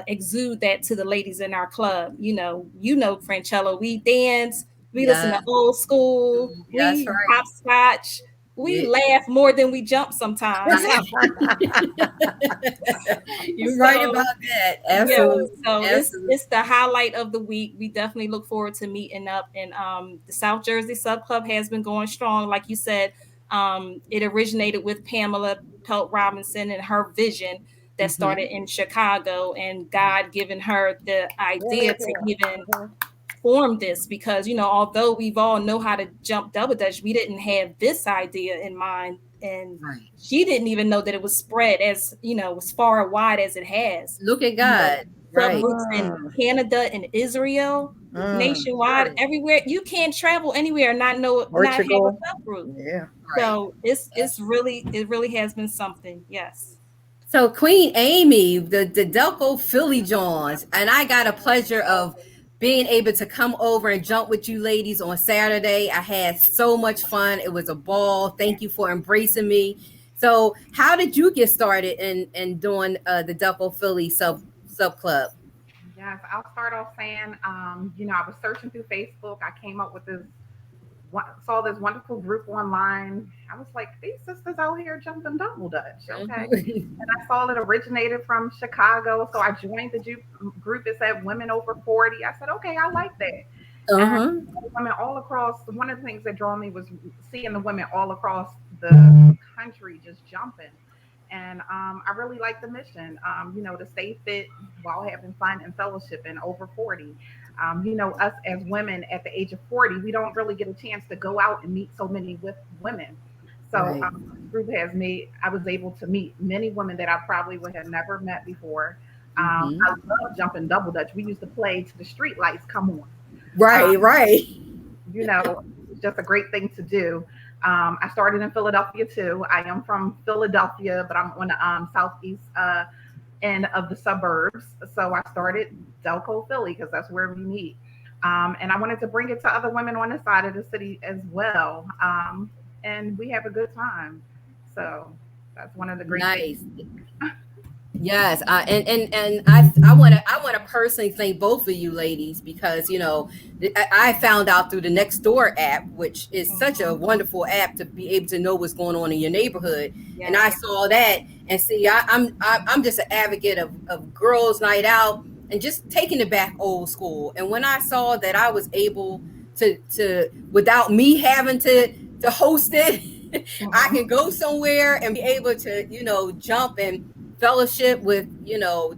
exude that to the ladies in our club. Franchella, we dance, we listen to old school, we hopscotch, we laugh more than we jump sometimes. You're right about that. Absolutely. Yeah, so it's the highlight of the week. We definitely look forward to meeting up. And the South Jersey Sub Club has been going strong. Like you said, it originated with Pamela Pelt Robinson and her vision that started in Chicago, and God given her the idea to even form this because, although we've all know how to jump double dutch, we didn't have this idea in mind. And she didn't even know that it was spread as, as far and wide as it has. Look at God. Subgroups in Canada and Israel, nationwide, everywhere. You can't travel anywhere and not have a subgroup. Yeah. So it really has been something. Yes. So Queen Amy, the Delco-Philly Jawns, and I got a pleasure of being able to come over and jump with you ladies on Saturday. I had so much fun. It was a ball. Thank you for embracing me. So how did you get started in doing the Delco-Philly sub club? Yes, I'll start off saying, I was searching through Facebook. I came up with this saw this wonderful group online. I was like, these sisters out here jumping double dutch, okay? And I saw it originated from Chicago, so I joined the group. It said women over 40. I said, okay, I like that. And women all across. One of the things that drew me was seeing the women all across the country just jumping. And I really like the mission, to stay fit while having fun and fellowship and over 40. Us as women at the age of 40, we don't really get a chance to go out and meet so many with women. So this group has made, I was able to meet many women that I probably would have never met before. I love jumping double dutch. We used to play to the street lights come on. Right. It's just a great thing to do. I started in Philadelphia too. I am from Philadelphia, but I'm on the southeast end of the suburbs. So I started Delco-Philly because that's where we meet. And I wanted to bring it to other women on this side of the city as well. And we have a good time. So that's one of the great things. Yes, and I want to personally thank both of you ladies because I found out through the Nextdoor app, which is such a wonderful app to be able to know what's going on in your neighborhood. Yeah. And I saw that, and see, I'm just an advocate of girls' night out and just taking it back old school. And when I saw that I was able to without me having to host it, I can go somewhere and be able to jump and fellowship with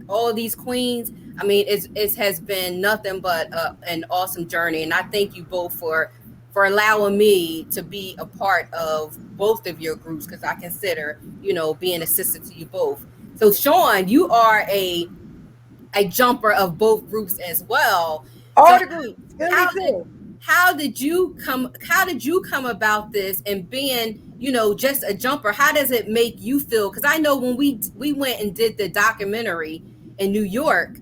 all of these queens. I mean, it has been nothing but an awesome journey, and I thank you both for allowing me to be a part of both of your groups because I consider being a sister to you both. So Shawn, you are a jumper of both groups as well. All the groups. How did you come about this and being just a jumper? How does it make you feel? Because I know when we went and did the documentary in New York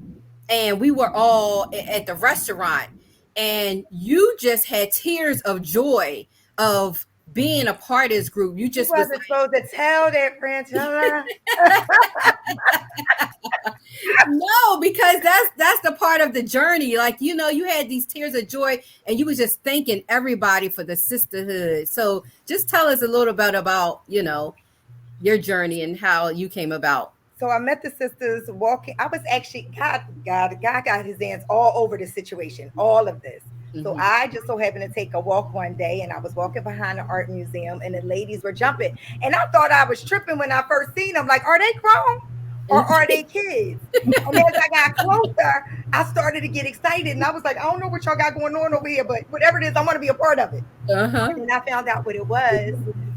and we were all at the restaurant and you just had tears of joy of being a part of this group. You just wasn't supposed to tell that, Francella. No, because that's the part of the journey. Like, you had these tears of joy and you was just thanking everybody for the sisterhood. So just tell us a little bit about, your journey and how you came about. So I met the sisters walking. I was actually, God got his hands all over the situation, all of this. So I just so happened to take a walk one day and I was walking behind the art museum and the ladies were jumping. And I thought I was tripping when I first seen them. Like, are they grown or are they kids? And as I got closer, I started to get excited. And I was like, I don't know what y'all got going on over here, but whatever it is, I want to be a part of it. And I found out what it was.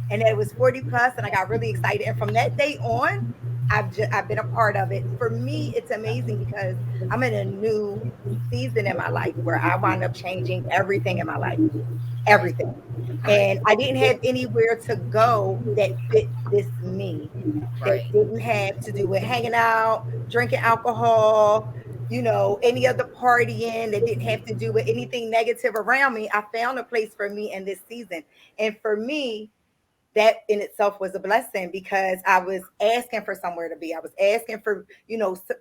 And it was 40 plus and I got really excited. And from that day on, I've been a part of it. For me, it's amazing because I'm in a new season in my life where I wound up changing everything in my life, everything. And I didn't have anywhere to go that fit this me, that didn't have to do with hanging out, drinking alcohol, any other partying, that didn't have to do with anything negative around me. I found a place for me in this season. And for me, that in itself was a blessing because I was asking for somewhere to be. I was asking for,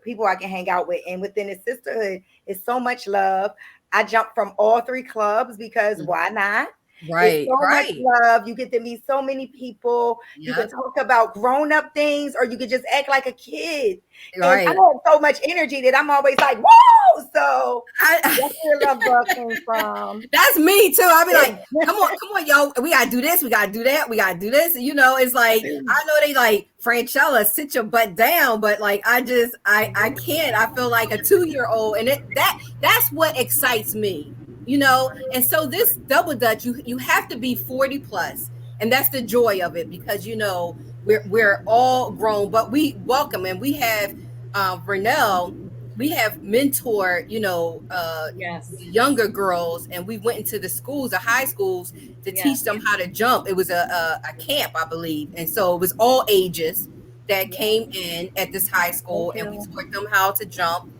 people I can hang out with. And within the sisterhood is so much love. I jumped from all 3 clubs because why not? Right. Much love. You get to meet so many people. Yep. You can talk about grown-up things or you can just act like a kid. Right. And I have so much energy that I'm always like, whoa! So that's where love bug came from. That's me too. I'll be like, come on, yo. We gotta do this, we gotta do that, we gotta do this. It's like I know they like Francella, sit your butt down, but like I can't. I feel like a 2-year-old, and that's what excites me. And so this double dutch, you have to be 40 plus, and that's the joy of it because we're all grown, but we welcome and we have Vernell. We have mentored, the younger girls, and we went into the schools, the high schools, to teach them how to jump. It was a camp, I believe, and so it was all ages that came in at this high school, and we taught them how to jump.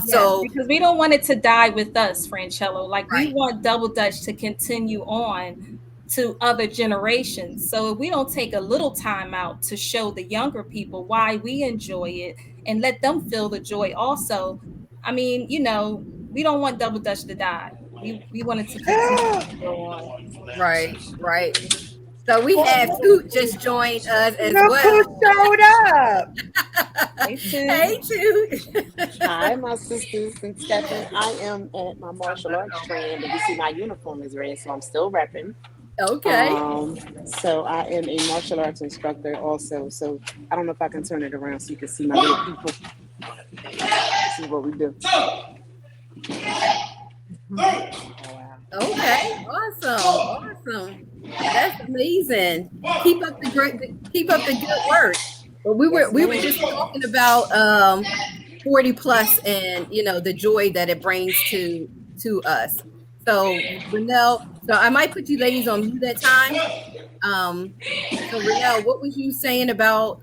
So because we don't want it to die with us, Francello. Like we want Double Dutch to continue on to other generations. So if we don't take a little time out to show the younger people why we enjoy it and let them feel the joy also, I mean, we don't want Double Dutch to die. we wanted to continue to go on. Right. So we have Toot just joined us as Look well. who showed up. Hey, Toot. Hi, my sisters and Stephen. I am at my martial arts training, but you see my uniform is red, so I'm still repping. Okay. So I am a martial arts instructor also. So I don't know if I can turn it around so you can see my little people. This is what we do. Okay. Awesome. That's amazing. Keep up the good work. But we were just talking about 40 plus and the joy that it brings to us. So Vernell, so I might put you ladies on mute at time. So Vernell, what was you saying about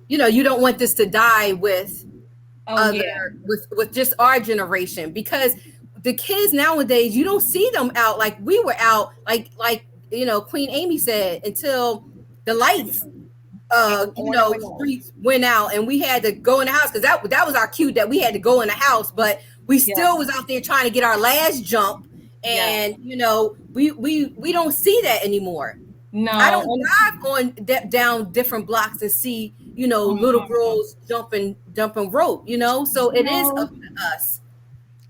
you don't want this to die with with just our generation, because the kids nowadays, you don't see them out like we were out, like Queen Amy said, until the lights streets went out and we had to go in the house, because that was our cue that we had to go in the house, but we still was out there trying to get our last jump, and we don't see that anymore. No, I don't drive down different blocks and see little girls jumping rope, so it is up to us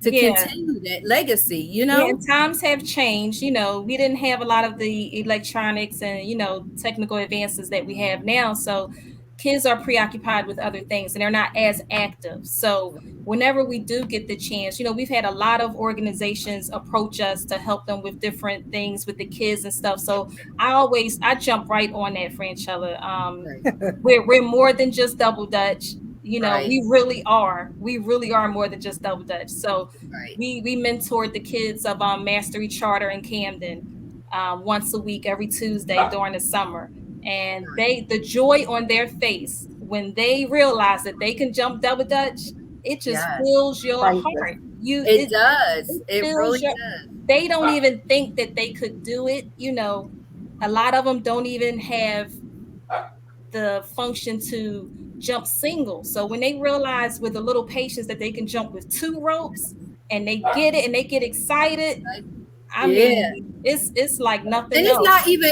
to continue that legacy, and times have changed. We didn't have a lot of the electronics and technical advances that we have now, so kids are preoccupied with other things and they're not as active. So whenever we do get the chance, we've had a lot of organizations approach us to help them with different things with the kids and stuff. So I jump right on that, Franchella. We're more than just Double Dutch. We really are more than just Double Dutch. So we mentored the kids of Mastery Charter in Camden once a week, every Tuesday during the summer. And the joy on their face when they realize that they can jump Double Dutch, it just fills your heart. It does. It really does. They don't even think that they could do it. A lot of them don't even have the function to jump single. So when they realize with a little patience that they can jump with 2 ropes and they get it and they get excited, I mean, it's like nothing and else. It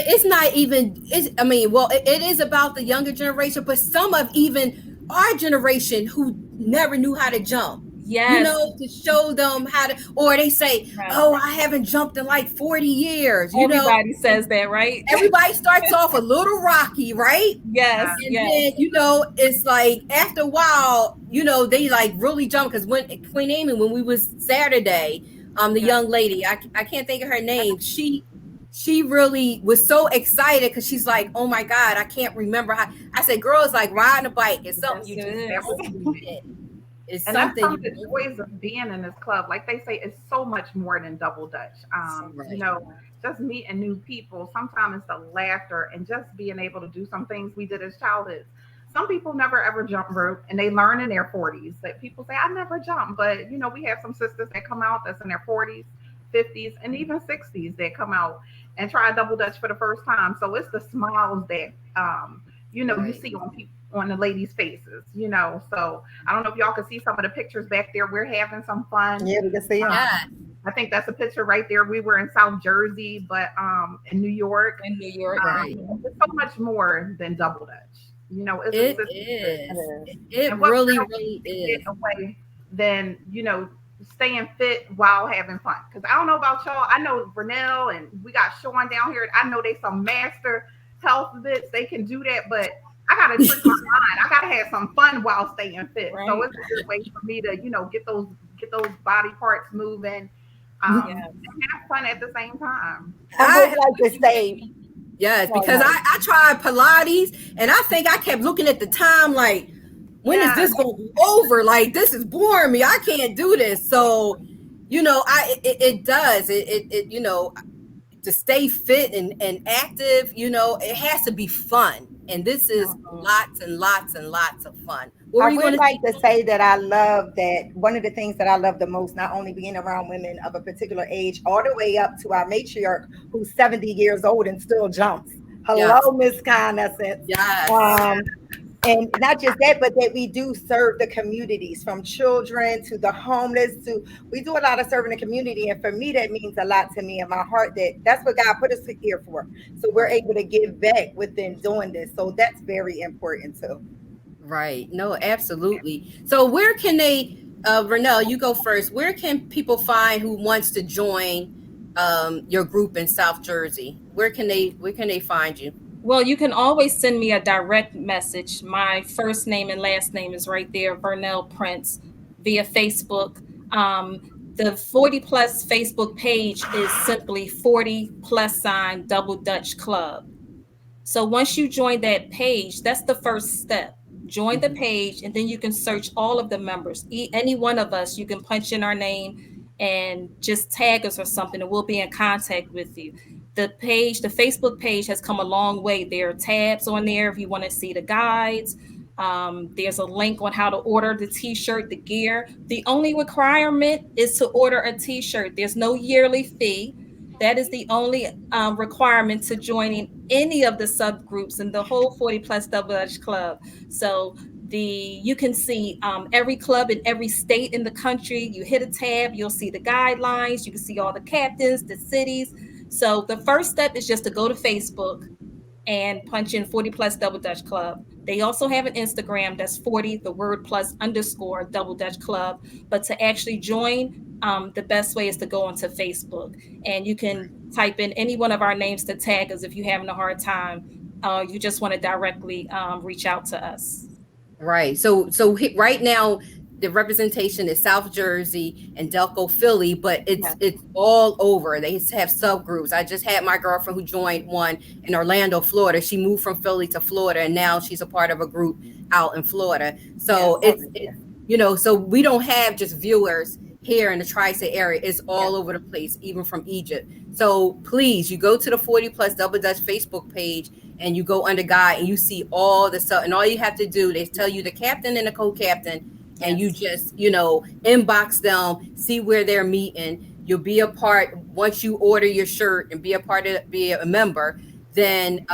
is about the younger generation, but some of even our generation who never knew how to jump. To show them how to, or they say, oh, I haven't jumped in like 40 years. Everybody says that, right? Everybody starts off a little rocky, right? Yes. And then, it's like after a while, they like really jump. Because when Queen Amy, when we was Saturday, the young lady, I can't think of her name. She really was so excited because she's like, oh my God, I can't remember how. I said, girl, it's like riding a bike. It's something you just never did. It's and something. That's some of the joys of being in this club. Like they say, it's so much more than Double Dutch. Just meeting new people. Sometimes it's the laughter and just being able to do some things we did as childhood. Some people never ever jump rope and they learn in their 40s. That people say, I never jumped. But, we have some sisters that come out that's in their 40s, 50s, and even 60s that come out and try Double Dutch for the first time. So it's the smiles that, you see on people, on the ladies' faces, So I don't know if y'all can see some of the pictures back there. We're having some fun. Yeah, we can see them. I think that's a picture right there. We were in South Jersey, but in New York. Right. It's so much more than Double Dutch. It really is. Away than staying fit while having fun. Because I don't know about y'all. I know Vernell and we got Shawn down here. I know they some master health bits. They can do that, but I gotta trick my mind. I gotta have some fun while staying fit. Right. So it's a good way for me to, get those body parts moving, and have fun at the same time. I would like to say, yes, because I tried Pilates and I think I kept looking at the time like, when is this going to be over? Like, this is boring me. I can't do this. So, it does. To stay fit and active, it has to be fun. And this is lots and lots and lots of fun. I would like to say that I love that one of the things that I love the most, not only being around women of a particular age, all the way up to our matriarch who's 70 years old and still jumps. Hello, Miss Condescent. Yes. And not just that, but that we do serve the communities, from children to the homeless. To we do a lot of serving the community, and for me that means a lot to me in my heart. That's what God put us here for, so we're able to give back within doing this. So that's very important too. Right. No, absolutely. So where can they, Vernell, you go first. Where can people find who wants to join your group in South Jersey? Where can they find you? Well, you can always send me a direct message. My first name and last name is right there, Vernell Prince, via Facebook. The 40 plus Facebook page is simply 40 + Double Dutch Club. So once you join that page, that's the first step. Join the page, and then you can search all of the members. Any one of us, you can punch in our name and just tag us or something, and we'll be in contact with you. The Facebook page has come a long way. There are tabs on there if you want to see the guides. There's a link on how to order the t-shirt, the gear. The only requirement is to order a t-shirt. There's no yearly fee. That is the only requirement to joining any of the subgroups in the whole 40 plus Double Dutch Club. So you can see every club in every state in the country. You hit a tab, you'll see the guidelines. You can see all the captains, the cities. So the first step is just to go to Facebook and punch in 40 plus Double Dutch Club. They also have an Instagram that's 40, the word plus _ Double Dutch Club. But to actually join, the best way is to go onto Facebook, and you can type in any one of our names to tag us if you're having a hard time. You just want to directly reach out to us. Right. So right now, the representation is South Jersey and Delco-Philly, but it's all over. They have subgroups. I just had my girlfriend who joined one in Orlando, Florida. She moved from Philly to Florida, and now she's a part of a group out in Florida. So it's so we don't have just viewers here in the tri-state area. It's all over the place, even from Egypt. So please, you go to the 40 plus Double Dutch Facebook page, and you go under guide, and you see all the stuff. And all you have to do, they tell you the captain and the co-captain. And you just, inbox them, see where they're meeting. You'll be a part, once you order your shirt and be a member, then,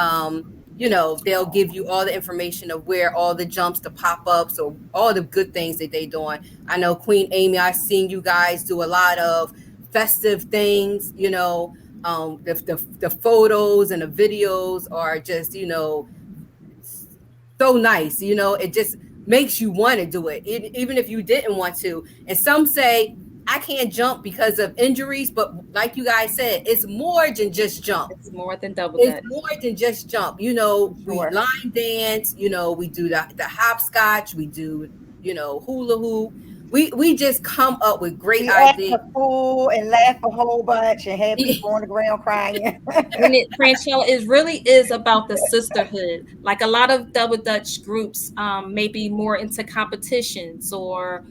they'll give you all the information of where all the jumps, the pop-ups, or all the good things that they're doing. I know Queena Amy, I've seen you guys do a lot of festive things, the photos and the videos are just, so nice, it just makes you want to do it, even if you didn't want to. And some say, I can't jump because of injuries, but like you guys said, it's more than just jump. It's more than double dutch. It's more than just jump. We line dance, we do the hopscotch, we do, hula hoop. We just come up with great ideas. Act a fool and laugh a whole bunch and have people on the ground crying. Franchella, it really is about the sisterhood. Like a lot of Double Dutch groups may be more into competitions or,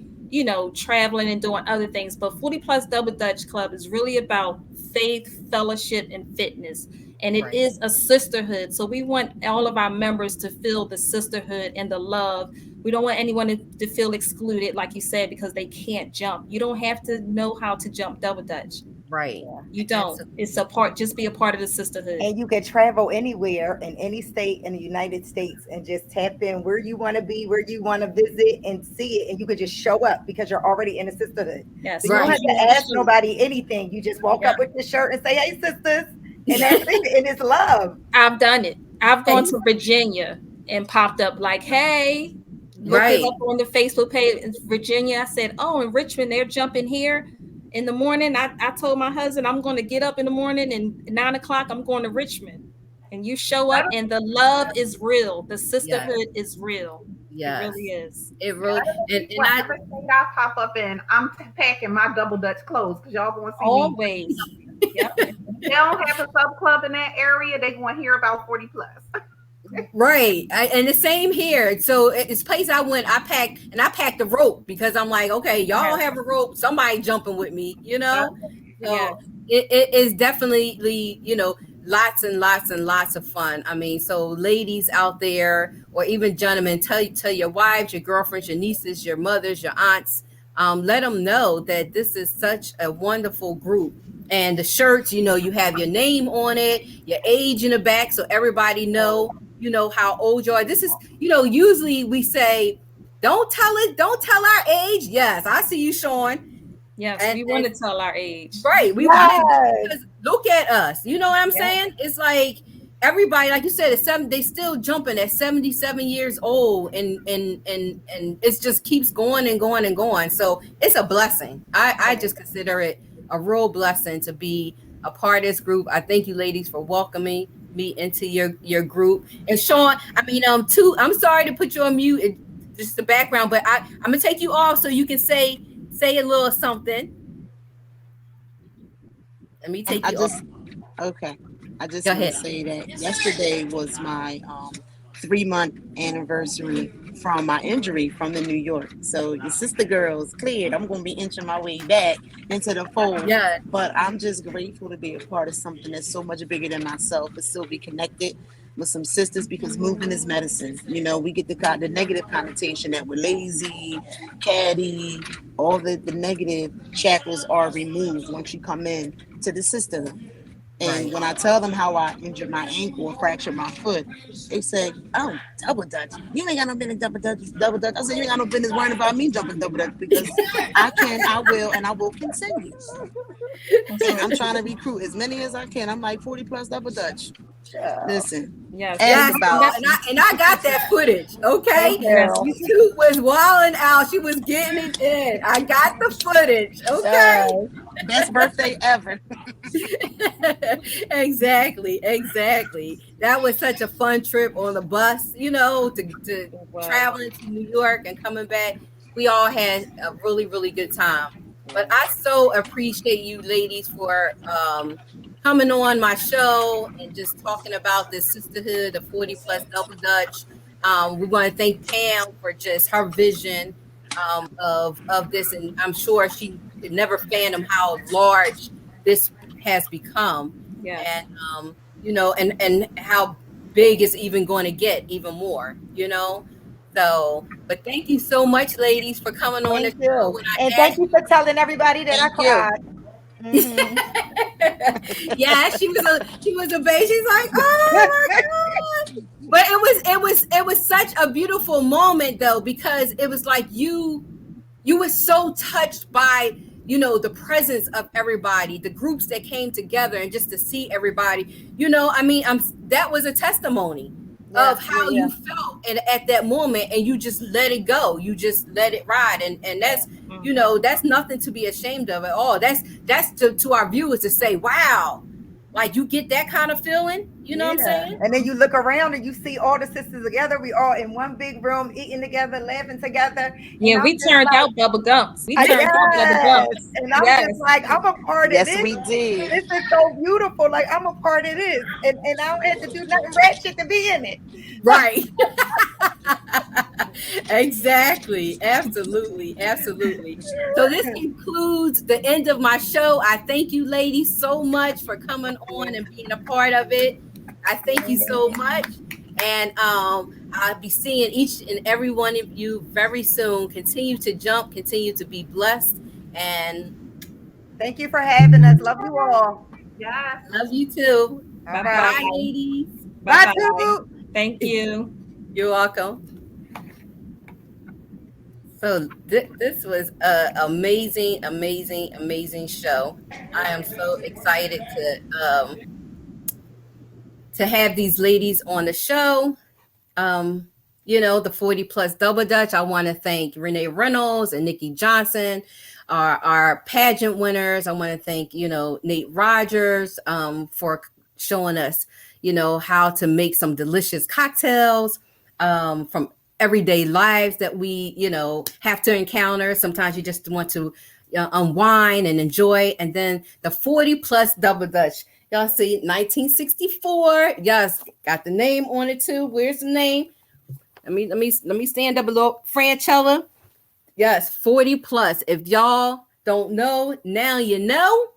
traveling and doing other things. But 40 plus Double Dutch Club is really about faith, fellowship, and fitness. And it is a sisterhood. So we want all of our members to feel the sisterhood and the love. We don't want anyone to feel excluded, like you said, because they can't jump. You don't have to know how to jump Double Dutch. Right. You don't. It's just be a part of the sisterhood. And you can travel anywhere in any state in the United States and just tap in where you want to be, where you want to visit and see it. And you can just show up because you're already in a sisterhood. Yes. So you don't have to ask nobody anything. You just walk up with your shirt and say, hey, sisters. And that's it. And it's love. I've done it. I've gone to Virginia and popped up like, hey, look it up on the Facebook page in Virginia. I said, oh, in Richmond, they're jumping here. In the morning, I told my husband I'm going to get up in the morning and 9 o'clock, I'm going to Richmond. And you show up and the love is real. The sisterhood is real. Yes. It really is. It really I pop up in, I'm packing my Double Dutch clothes because y'all going to see always. Me. Yep. They don't have a sub club in that area. They going to hear about 40 plus. Right. And the same here. So it's place I went, I packed the rope because I'm like, okay, y'all have a rope, somebody jumping with me, So it is definitely, lots and lots and lots of fun. I mean, so ladies out there, or even gentlemen, tell your wives, your girlfriends, your nieces, your mothers, your aunts, let them know that this is such a wonderful group. And the shirts, you have your name on it, your age in the back, so everybody know, you know, how old you are. This is, you know, usually we say, don't tell our age. Yes, I see you, Shawn. Yes, we want to tell our age. Right. We because look at us. You know what I'm saying? It's like everybody, like you said, they still jumping at 77 years old, and it just keeps going and going and going. So it's a blessing. I just consider it a real blessing to be a part of this group. I thank you ladies for welcoming me into your group. And Shawn, I'm sorry to put you on mute. Just the background, but I'm gonna take you off so you can say a little something. Let me take you off. Okay. I just want to say that yesterday was my 3-month anniversary from my injury from the New York. So your sister girls cleared. I'm going to be inching my way back into the fold. Yeah. But I'm just grateful to be a part of something that's so much bigger than myself, but still be connected with some sisters, because movement is medicine. You know, we get the negative connotation that we're lazy, catty, all the negative shackles are removed once you come in to the sisterhood. And when I tell them how I injured my ankle and fractured my foot, they say, "Oh, double dutch. You ain't got no business double dutch. I said, "You ain't got no business worrying about me jumping double dutch, because I can, I will, and I will continue." And I'm trying to recruit as many as I can. I'm like 40 plus double dutch. Listen, and I got that footage. Okay, you two was wilding out. She was getting it in. I got the footage. Okay, best birthday ever. Exactly. That was such a fun trip on the bus. You know, to traveling to New York and coming back. We all had a really, really good time. But I so appreciate you ladies for coming on my show and just talking about this sisterhood, the 40 plus double dutch. We want to thank Pam for just her vision of this, and I'm sure she could never fathom how large this has become. And and how big it's even going to get even more, you know. So, but thank you so much, ladies, for coming on the show. And thank you for telling everybody that I cried. Mm-hmm. Yeah, she was a baby. She's like, oh my God. But it was such a beautiful moment though, because it was like you were so touched by, you know, the presence of everybody, the groups that came together, and just to see everybody, you know, I mean, that was a testimony of how you felt at that moment, and you just let it go. You just let it ride. And that's, you know, that's nothing to be ashamed of at all. That's to our viewers to say, wow, like you get that kind of feeling, you know what I'm saying? And then you look around and you see all the sisters together. We all in one big room, eating together, laughing together. Yeah, we turned out bubble gums. We turned out bubble gums. And I'm just like, I'm a part of this. Yes, we did. This is so beautiful. Like, I'm a part of this. And I don't have to do nothing ratchet to be in it. Right. Exactly. Absolutely. So this concludes the end of my show. I thank you ladies so much for coming on and being a part of it. I thank you so much. And I'll be seeing each and every one of you very soon. Continue to jump, continue to be blessed. And thank you for having us. Love you all. Yes. Love you too. Bye, ladies. Bye. Thank you. You're welcome. So this was an amazing show. I am so excited to have these ladies on the show. You know, the 40 plus double dutch. I want to thank Renee Reynolds and Nikki Johnson, our pageant winners. I want to thank, you know, Nate Rodgers for showing us, you know, how to make some delicious cocktails from everyday lives that we, you know, have to encounter. Sometimes you just want to unwind and enjoy. And then the 40 plus double dutch. Y'all see 1964. Yes, got the name on it too. Where's the name? Let me stand up below. Franchella. Yes, 40 plus. If y'all don't know, now you know,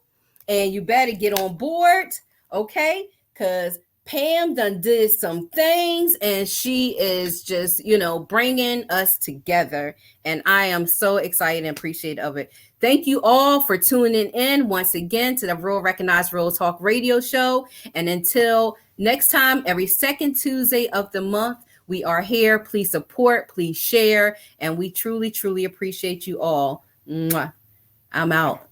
and you better get on board, okay? Because Pam done did some things, and she is just, bringing us together. And I am so excited and appreciative of it. Thank you all for tuning in once again to the Real Recognized Real Talk radio show. And until next time, every second Tuesday of the month, we are here. Please support, please share. And we truly, truly appreciate you all. Mwah. I'm out.